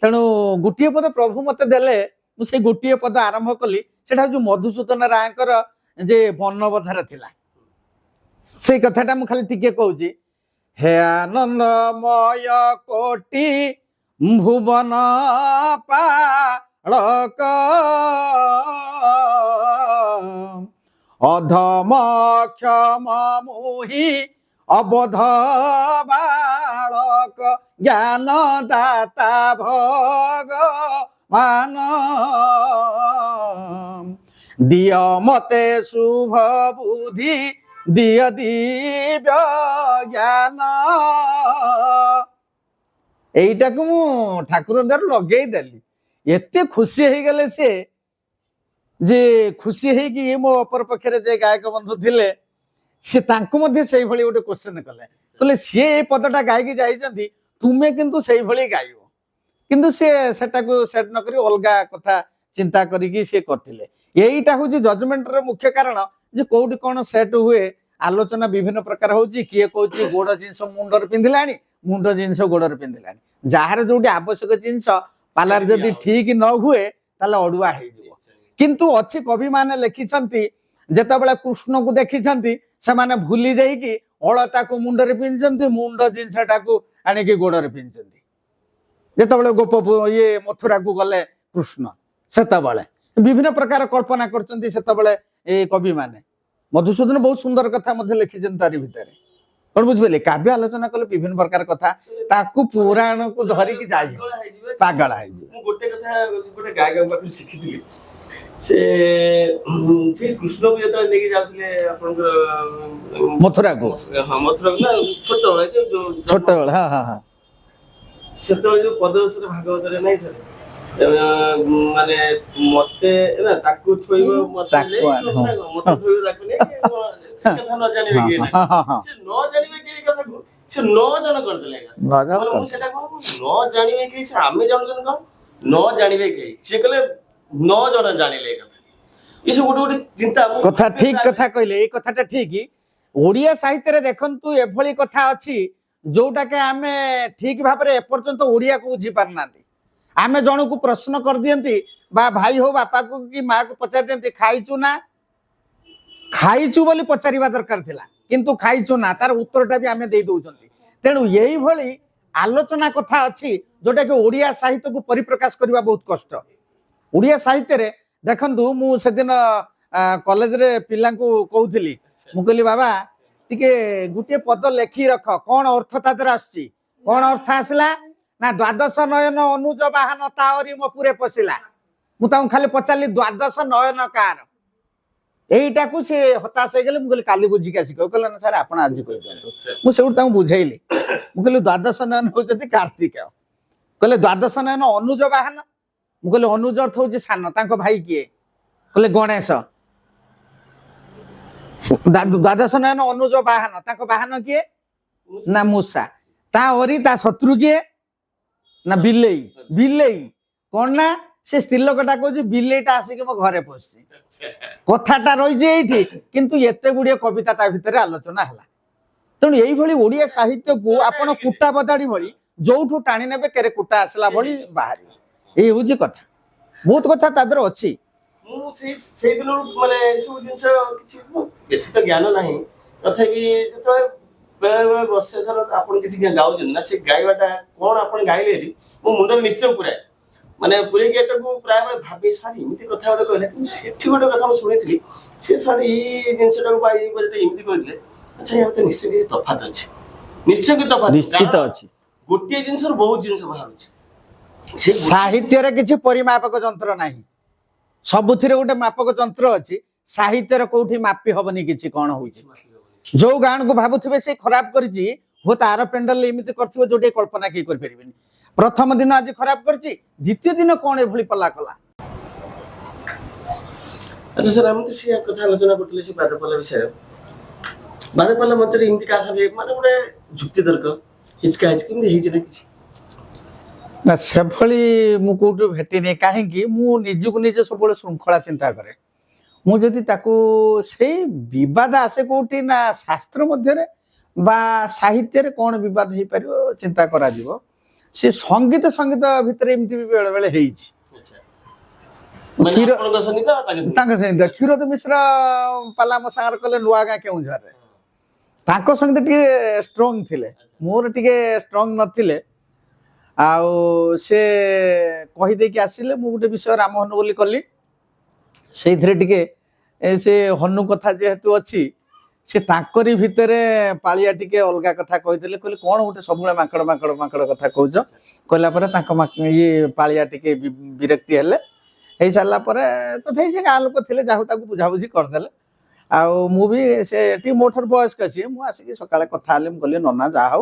ତେଣୁ ଗୋଟିଏ ପଦ ପ୍ରଭୁ ମତେ ଦେଲେ, ମୁଁ ସେଇ ଗୋଟିଏ ପଦ ଆରମ୍ଭ କଲି। ସେଟା ହଉଛି ମଧୁସୂଦନ ରାୟଙ୍କର ଯେ ବର୍ଣ୍ଣବୋଧରେ ଥିଲା, ସେଇ କଥାଟା ମୁଁ ଖାଲି ଟିକେ କହୁଛି। ହେ ଆନନ୍ଦମୟ କୋଟି ଭୁବନ ପାଳକ ଅଧମ କ୍ଷମ ମୁହି ଅବଧ ବାଳକ ଜ୍ଞାନ ଦାତା ଭଗବାନ ଦିଅ ମତେ ଶୁଭ ବୁଦ୍ଧି ଦିଅ ଦିବ୍ୟ ଜ୍ଞାନ। এইটাକୁ ମୁଁ ଠାକୁର ଦ୍ୱାରା ଲଗେଇ ଦେଲି। ଏତେ ଖୁସି ହେଇଗଲେ ସେ, ଯେ ଖୁସି ହେଇକି ମୋ ଅପର ପକ୍ଷରେ ଯେ ଗାୟକ ବନ୍ଧୁ ଥିଲେ ସେ ତାଙ୍କୁ ମଧ୍ୟ ସେଇଭଳି ଗୋଟେ କ୍ୱେଶ୍ଚନ କଲେ, କହିଲେ ସିଏ ଏଇ ପଦଟା ଗାଇକି ଯାଇଛନ୍ତି, ତୁମେ କିନ୍ତୁ ସେଇଭଳି ଗାଇବ। କିନ୍ତୁ ସେ ସେଟାକୁ ସେଟ୍ ନ କରି ଅଲଗା କଥା ଚିନ୍ତା କରିକି ସେ କରିଥିଲେ। এইটা ହଉଛି ଜଜମେଣ୍ଟର ମୁଖ୍ୟ କାରଣ ଯେ କୋଉଠି କଣ ସେଟ୍ ହୁଏ। ଆଲୋଚନା ବିଭିନ୍ନ ପ୍ରକାର ହଉଛି। କିଏ କହୁଛି ଗୋଡ ଜିନିଷ ମୁଣ୍ଡରେ ପିନ୍ଧିଲାଣି, ମୁଣ୍ଡ ଜିନିଷ ଗୋଡରେ ପିନ୍ଧିଲାଣି। ଯାହାର ଯୋଉଠି ଆବଶ୍ୟକ ଜିନିଷ ପାଲାର ଯଦି ଠିକ ନ ହୁଏ ତାହେଲେ ଅଡୁଆ ହେଇଯିବ। କିନ୍ତୁ ଅଛି କବି ମାନେ ଲେଖିଛନ୍ତି, ଯେତେବେଳେ କୃଷ୍ଣକୁ ଦେଖିଛନ୍ତି ସେମାନେ ଭୁଲି ଯାଇକି ଅଳତାକୁ ମୁଣ୍ଡରେ ପିନ୍ଧିଛନ୍ତି, ମୁଣ୍ଡ ଜିନିଷଟାକୁ ଆଣିକି ଗୋଡରେ ପିନ୍ଧିଛନ୍ତି। ଯେତେବେଳେ ଗୋପ ଇଏ ମଥୁରାକୁ ଗଲେ କୃଷ୍ଣ, ସେତେବେଳେ ବିଭିନ୍ନ ପ୍ରକାର କଳ୍ପନା କରିଛନ୍ତି ସେତେବେଳେ ଏଇ କବି ମାନେ। ମଧୁସୂଦନ ବହୁତ ସୁନ୍ଦର କଥା ମଧ୍ୟ ଲେଖିଛନ୍ତି ତାରି ଭିତରେ। କଣ ବୁଝିପାରିଲେ? କାବ୍ୟ ଆଲୋଚନା କଲେ ବିଭିନ୍ନ ପ୍ରକାର କଥା, ତାକୁ ପୁରାଣକୁ ଧରିକି ଯାଇ ପାଗଳ ହେଇଯିବ। ମୁଁ ଗୋଟେ କଥା ଗୋଟେ ଗାୟକ ପାଖରୁ ଶିଖିଥିଲି। ସେ କୃଷ୍ଣକୁ ଯେତେବେଳେ ନେଇକି ଯାଉଥିଲେ ଆପଣଙ୍କର ମଥୁରାକୁ, ହଁ ମଥୁରାକୁ ନା ଛୋଟବେଳେ ଛୋଟବେଳେ, ହଁ ହଁ ହଁ, ସେତେବେଳେ ଯୋଉ ପଦରେ ଭାଗବତରେ ନାହିଁ ସାର୍, ମାନେ ମତେ ନା ତାକୁ ଥୋଇବ ମତେ ଥୋଇବ ତାକୁ ନେଇ କଥା ନ ଜାଣିବେ କିଏ ନ ଜାଣିବେ କିଏ କଥାକୁ ସେ 9 ଜଣ କରିଦେଲେ। ମୁଁ ସେଟା କଣ ନ ଜାଣିବେ କେହି, ସେ ଆମେ ଜାଣୁଛନ୍ତି କଣ ନ ଜାଣିବେ କେହି, ସିଏ କହିଲେ 9 ଜଣ ଜାଣିଲେ ଏ କଥା। ଏସବୁ ଗୋଟେ ଗୋଟେ ଚିନ୍ତା କଥା ଠିକ କଥା କହିଲେ। ଏଇ କଥାଟା ଠିକ। ଓଡିଆ ସାହିତ୍ୟରେ ଦେଖନ୍ତୁ ଏଭଳି କଥା ଅଛି ଯୋଉଟାକେ ଆମେ ଠିକ ଭାବରେ ଏପର୍ଯ୍ୟନ୍ତ ଓଡିଆକୁ ବୁଝି ପାରୁନାହାନ୍ତି। ଆମେ ଜଣକୁ ପ୍ରଶ୍ନ କରିଦିଅନ୍ତି, ବା ଭାଇ ହଉ ବାପାକୁ କି ମାକୁ ପଚାରି ଦିଅନ୍ତି ଖାଇଛୁ ନା, ଖାଇଛୁ ବୋଲି ପଚାରିବା ଦରକାର ଥିଲା, କିନ୍ତୁ ଖାଇଛୁ ନା ତାର ଉତ୍ତରଟା ବି ଆମେ ଦେଇ ଦଉଛନ୍ତି। ତେଣୁ ଏଇଭଳି ଆଲୋଚନା କଥା ଅଛି ଯୋଉଟା କି ଓଡିଆ ସାହିତ୍ୟକୁ ପରିପ୍ରକାଶ କରିବା ବହୁତ କଷ୍ଟ। ଓଡିଆ ସାହିତ୍ୟରେ ଦେଖନ୍ତୁ, ମୁଁ ସେଦିନ କଲେଜରେ ପିଲାଙ୍କୁ କହୁଥିଲି, ମୁଁ କହିଲି ବାବା ଟିକେ ଗୋଟିଏ ପଦ ଲେଖି ରଖ, କଣ ଅର୍ଥ ତା ଦେହରେ ଆସୁଛି। କଣ ଅର୍ଥ ଆସିଲା ନା ଦ୍ୱାଦଶ ନୟନ ଅନୁଜ ବାହନ ତାରି ମପୁରେ ପଶିଲା। ମୁଁ ତାଙ୍କୁ ଖାଲି ପଚାରିଲି ଦ୍ୱାଦଶ ନୟନ କାର, এইଟାକୁ ସେ ହତାଶ ହେଇଗଲେ। ମୁଁ କହିଲି କାଲି ବୁଝିକି ଆସି କହିଲେ ନା ସାର୍ ଆପଣ ଆଜି କହିଦିଅନ୍ତୁ। ମୁଁ ସେଇଠୁ ତାଙ୍କୁ ବୁଝେଇଲି, ମୁଁ କହିଲି ଦ୍ୱାଦଶ ନୟନ ହଉଛନ୍ତି କାର୍ତ୍ତିକ। କହିଲେ ଦ୍ୱାଦଶ ନୟନ ଅନୁଜ ବାହନ, ମୁଁ କହିଲି ଅନୁଜ ଅର୍ଥ ହଉଛି ସାନ, ତାଙ୍କ ଭାଇ କିଏ? କହିଲେ ଗଣେଶ। ଦ୍ୱାଦଶ ନୟନ ଅନୁଜ ବାହନ, ତାଙ୍କ ବାହନ କିଏ? ନା ମୂଷା। ତା ଅରି ତା ଶତ୍ରୁ କିଏ? ନା ବିଲେଇ। ବିଲେଇ କଣ ନା ସେ ସ୍ତ୍ରୀ ଲୋକଟା କହୁଛି ବିଲେଇଟା ଆସିକି ମୋ ଘରେ ପଶିଛି। କଥାଟା ରହିଛି ଏଇଠି, କିନ୍ତୁ ଏତେ ଗୁଡିଏ କବିତା ତା ଭିତରେ ଆଲୋଚନା ହେଲା। ତେଣୁ ଏଇଭଳି ଓଡିଆ ସାହିତ୍ୟକୁ ଆପଣ କୁଟା ବଦାଡି ଭଳି ଯୋଉଠୁ ଟାଣି ନେବେ କେରେ କୁଟା ଆସିଲା ଭଳି ବାହାରିବ। ଏଇ ହଉଛି କଥା, ବହୁତ କଥା ତା ଦେହରେ ଅଛି। ମୁଁ ସେଇଦିନରୁ ମାନେ ଏସବୁ ଜିନିଷ କିଛି ବେଶୀ ତ ଜ୍ଞାନ ନାହିଁ, ତଥାପି ଯେତେବେଳେ ବେଳେ ବେଳେ ବସେ, ଧର ଆପଣ କିଛି ଗାଉଛନ୍ତି ନା, ସେ ଗାଇବାଟା କଣ ଆପଣ ଗାଇଲେ ଏଠି ମୋ ମୁଣ୍ଡରେ ନିଶ୍ଚୟ ପୁରାଏ, ମାନେ ପୁରେଇକି ଏଟାକୁ ପ୍ରାୟ ବେଳେ ଭାବେ ସାର୍ ଏମିତି କଥା ଗୋଟେ କହିଲେ, କିନ୍ତୁ ସେଠି ଗୋଟେ କଥା ମୁଁ ଶୁଣିଥିଲି, ସେ ସାର୍ ଏଇ ଜିନିଷଟାକୁ ବା ଏମିତି କହିଥିଲେ। ଆଚ୍ଛା ୟା ଭିତରେ ନିଶ୍ଚୟ କିଛି ତଫାତ ଅଛି, ନିଶ୍ଚୟ କିଛି ତଫାତ ନିଶ୍ଚିତ ଅଛି। ଗୋଟିଏ ଜିନିଷରୁ ବହୁତ ଜିନିଷ ବାହାରୁଛି। ସାହିତ୍ୟରେ କିଛି ପରିମାପକ ଯନ୍ତ୍ର ନାହିଁ, ସବୁଥିରେ ଗୋଟେ ମାପକ ଯନ୍ତ୍ର ଅଛି। ସାହିତ୍ୟରେ କୋଉଠି ମାପି ହବନି କିଛି କଣ ହଉଛି। ଯୋଉ ଗାଣକୁ ଭାବୁଥିବେ ସେ ଖରାପ କରିଛି, ହୁଏତ ଆର ପେଣ୍ଡାଲ ଏମିତି କରିଥିବ ଯୋଉଟା କଳ୍ପନା କେହି କରିପାରିବେନି। प्रथम दिन आज खराब करछि द्वितीय दिन कौन एभली पल्ला कला। अच्छा सर हम तो से कथा आलोचना करथिले से बादपाला विषय बादपाला मंचरे एमती का सारे माने गोटे जुक्ति तर्क हिचका हिचकी एमती हेइ जे किछि ना सेभली मु कोठु भेटि नै काहेकि मु निजको निज सबले श्रृंखला चिंता करे मु जदि ताकू से विवाद आसे कोठी ना शास्त्र मध्य रे बा साहित्य रे कोन विवाद हे परियो चिंता करा दिबो से संगीत संगीत भितर एमती भी बेले बेले हेइछि। माने क्षीर आपण दसनी त तांका संगीत क्षीरोद मिश्र पाला म सागर कले नुआ गां केउझर रे तांको संगीत टिके स्ट्रांग थिले मोर टिके स्ट्रांग नथिले आउ से कहि दे कि आसिले मु गुटे विषय राम हनु बोली कली सेइथरे टिके से हनु कथा जेहेतु अछि से ताकरी भितरे पालिया टिके अलगा कथा कहिदेले कहले कोन गुटे सबुळे माकड़ माकड़ माकड़ कथा कहउछ कहला परे तांको ये पालिया टिके विरक्ति हेले हेइ सारला परे तथै से गां लोक थिले जाहु ताकू बुझा बुझी कर देले आउ मु भी से टी मोटर बॉयस कछि मु आसी सकाळे कथा आले मु कहले नन्ना जा हौ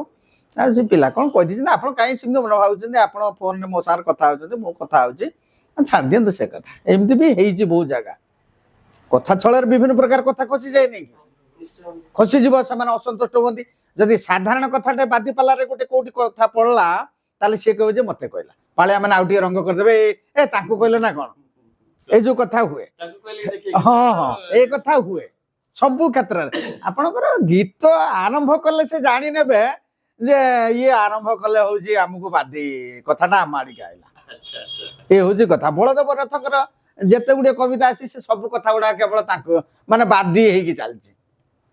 आ से पिला कोन कहि दिछि ना आपण काई सिंग मन भाउछन आपण फोन रे मो सार कथा होछन मु कथा होछि छाड़ दियंतु से कथा एमती भी हेइछि बहुत जगह कथा छळर विभिन्न प्रकार कथा खसी जाय नै खसी जीव से असंतुष्ट होती जदि साधारण कथाटे बादी पाला रे गोटे कोटी कथा पड़ला ताले से कहे जे मते कहला पालिया माने आउटी रंग कर देबे ए ताकू कहले ना कोन ए जो कथा हुए हां हां ए कथा हुए सब क्षेत्र रे आपनकर गीत आरंभ करले से जानि नेबे जे ये आरंभ कले होजी हमकु बादी कथाटा आमाडी गाइला। अच्छा अच्छा ए होजी कथा बलदेव रथकर जेते गुडे कविता अछि से सब कथा गुडा केवल ताको माने बादी हेकी चलछि।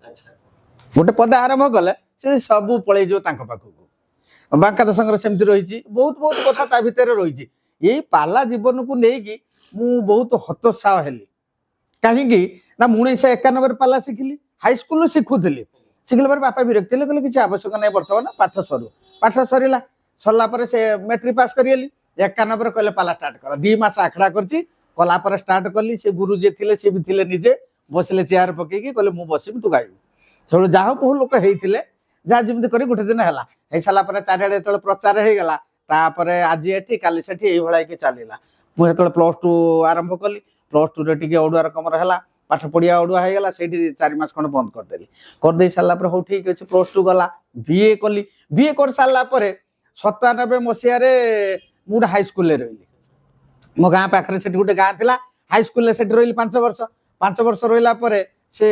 अच्छा गोटे पद आरंभ कले से सब पळै जो तांको पाखकु बांका दशंकर सेमति रहिछि बहुत बहुत कथा ता भितर रहिछि एई पाला जीवन को नेकी मु बहुत हतोत्साह हेली काहेकि ना 1991 रे पाला शिखिली हाई स्कूल शिखुथली शिखिला पर बापा विरक्ति ले कहले किछि आवश्यक नै वर्तमान पाठ सरीला सरला पर से मैट्रिक पास करियली 91 रे कहले पाला स्टार्ट कर 2 मास आखड़ा करछि कला पर स्टार्ट करली से गुरु जे थिले से भी थिले निजे बसले चेयर पकेकी कहले मु बसिम तू गाइबू सब जाहो बहु लोक हेइथिले जा जिमति करी गुटे दिन हला हे साला पर चारियाडे तळे प्रचार हे गेला तापरे आज एठी काली सेठी एई भळाई के चलीला मु हेतळे +2 आरंभ कली +2 रे टिके ओडुआ रकमर हला पाठ पढिया ओडुआ हे गेला सेठी 4 मास खण बंद कर देली कर दे साला पर हो ठीक अछि +2 गला बीए कली बीए कर साला पर 97 मसिया रे मु हाई स्कूल ले रहिली मो गां पाखरे सेठी गुटे गां थिला हाई स्कूल ले सेठी रहिली 5 वर्ष रहिला परे से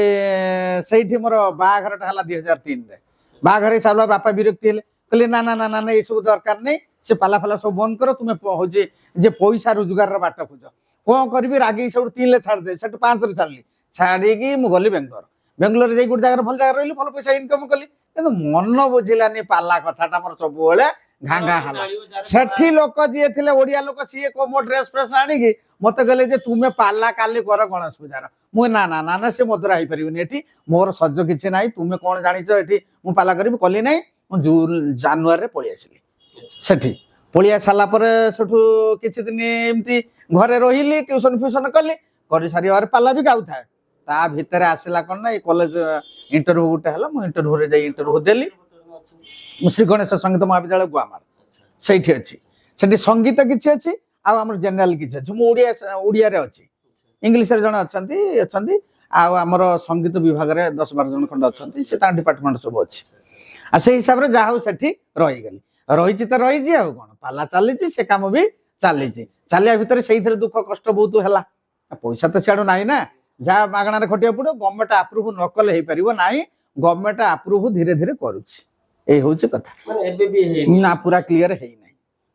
सेठी मोर बाघरटा हला 2003 रे बाघर हिसाब बापा विरक्ति हेले कहले ना ना ना ना ये सब दरकार नहीं से पाला फाला सब बंद कर तुम होजे जे पैसा रोजगार बाट खोज कौन करी रागी सब 3 ले छाड़ दे सेठ 5 रे छाड़ली छाड़ी मु गली बेंगलोर जाई गोटे जगह भल जगह रहिली भल पैसा इनकम कली किंतु मन बुझिलानी पाला कथाटा मोर सब बेले घांगा हला सेठी लोक जे थिले ओडिया लोक सीए को मो ड्रेस फ्रेस आनी की मते कहले जे तुमे पाला काली कर गणेश पूजार मु ना ना ना ना से मदरा ही परिबनी एठी मोर सज्ज किछि नाही तुमे कोन जानिछ एठी मु पाला करिब कली नाही मु जनवरी रे पळि आसिली सेठी पळि आसला पर सेठू किछि दिन एम्ति घरे रहिली ट्यूशन फ्यूशन कली करि सारी और पाला भी गाउ था ता भीतर आसला कोन ना कॉलेज इंटरव्यू गुटे हला मु इंटरव्यू रे जाई इंटरव्यू देली श्री गणेश संगीत महाविद्यालय गुआमार सेठी अछि सेठी संगीत किछि अछि आ हमर जनरल किछि अछि मु ओडिया रे अछि इंग्लिश रे जण अछंती आ हमर संगीत विभाग रे 10-12 जण खंड अछंती से ता डिपार्टमेंट सब अछि आ से हिसाब रे जाहौ सेठी रहि गेली रहिछि त रहिछि आ कोन पाला चलिछि से काम भी चलिछि चलिया भितर सेइथरे दुख कष्ट बहुत हला पैसा तो सियाडो नाही ना जा मागणा रे खटिया पड़ो गवर्नमेंट अप्रूव न कले हे परिबो नाही गवर्नमेंट अप्रूव धीरे धीरे करूछि ए होछि कथा माने एबे भी हे ना पूरा क्लियर हे नै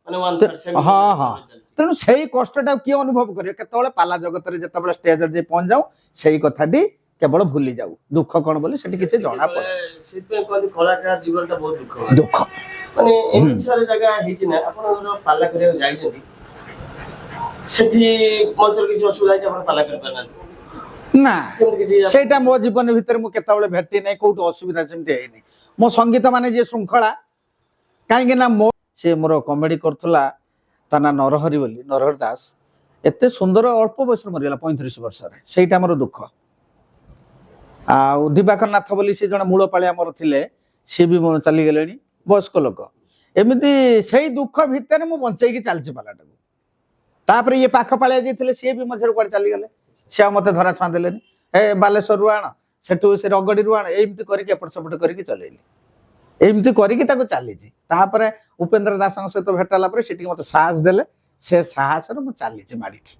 माने 1% हां हां तेणु सेई कष्टटा किए अनुभव करियो केतबेले पाला जगत रे जेतबेले स्टेज रे जे पहुंच जाऊ सेई कथाटी केवल भूली जाऊ दुख कोन बोली सेठी किछ जणा पड़े सिपे कोन कलाकार जीवनटा बहुत दुख माने एमि सारे जगह हेछि ना आपण पाला करे जाई छथि सेठी मंचर किछ असुविधा छै आपण पाला कर पाना ना सेटा मो जीवन भीतर मु केतबेले भेटि नै कोट असुविधा सेमते हे नै मो संगीत माने जे श्रृंखला काहे ना मो से मोर कॉमेडी करथला ताना नरहरि बोली नरहर दास एते सुंदर अल्प बयस मरिगला 35 वर्ष रे सेटा मोर दुख आ दिवाकर नाथ बोली से जण मूल पाळिया मोर थिले से भी चली गेलेनी वयस्क लोक ଏମିତି ସେଇ ଦୁଃଖ ଭିତରେ ମୁଁ ବଞ୍ଚେଇକି ଚାଲିଛି ପାଲାଟାକୁ। ତାପରେ ଇଏ ପାଖ ପାଳିଆ ଯାଇଥିଲେ, ସିଏ ବି ମଝିରେ କୁଆଡେ ଚାଲିଗଲେ, ସିଏ ଆଉ ମତେ ଧରା ଛୁଆଁ ଦେଲେନି। ବାଲେଶ୍ୱରରୁ ଆଣ, ସେଠୁ ସେ ରଗଡିରୁ ଆଣ, ଏମିତି କରିକି ଏପଟ ସେପଟ କରିକି ଚଲେଇଲି। ଏମିତି କରିକି ତାକୁ ଚାଲିଛି। ତାପରେ ଉପେନ୍ଦ୍ର ଦାସଙ୍କ ସହିତ ଭେଟ ହେଲା ପରେ ସେ ଟିକେ ମତେ ସାହସ ଦେଲେ, ସେ ସାହସରେ ମୁଁ ଚାଲିଛି ମାଡ଼ିକି।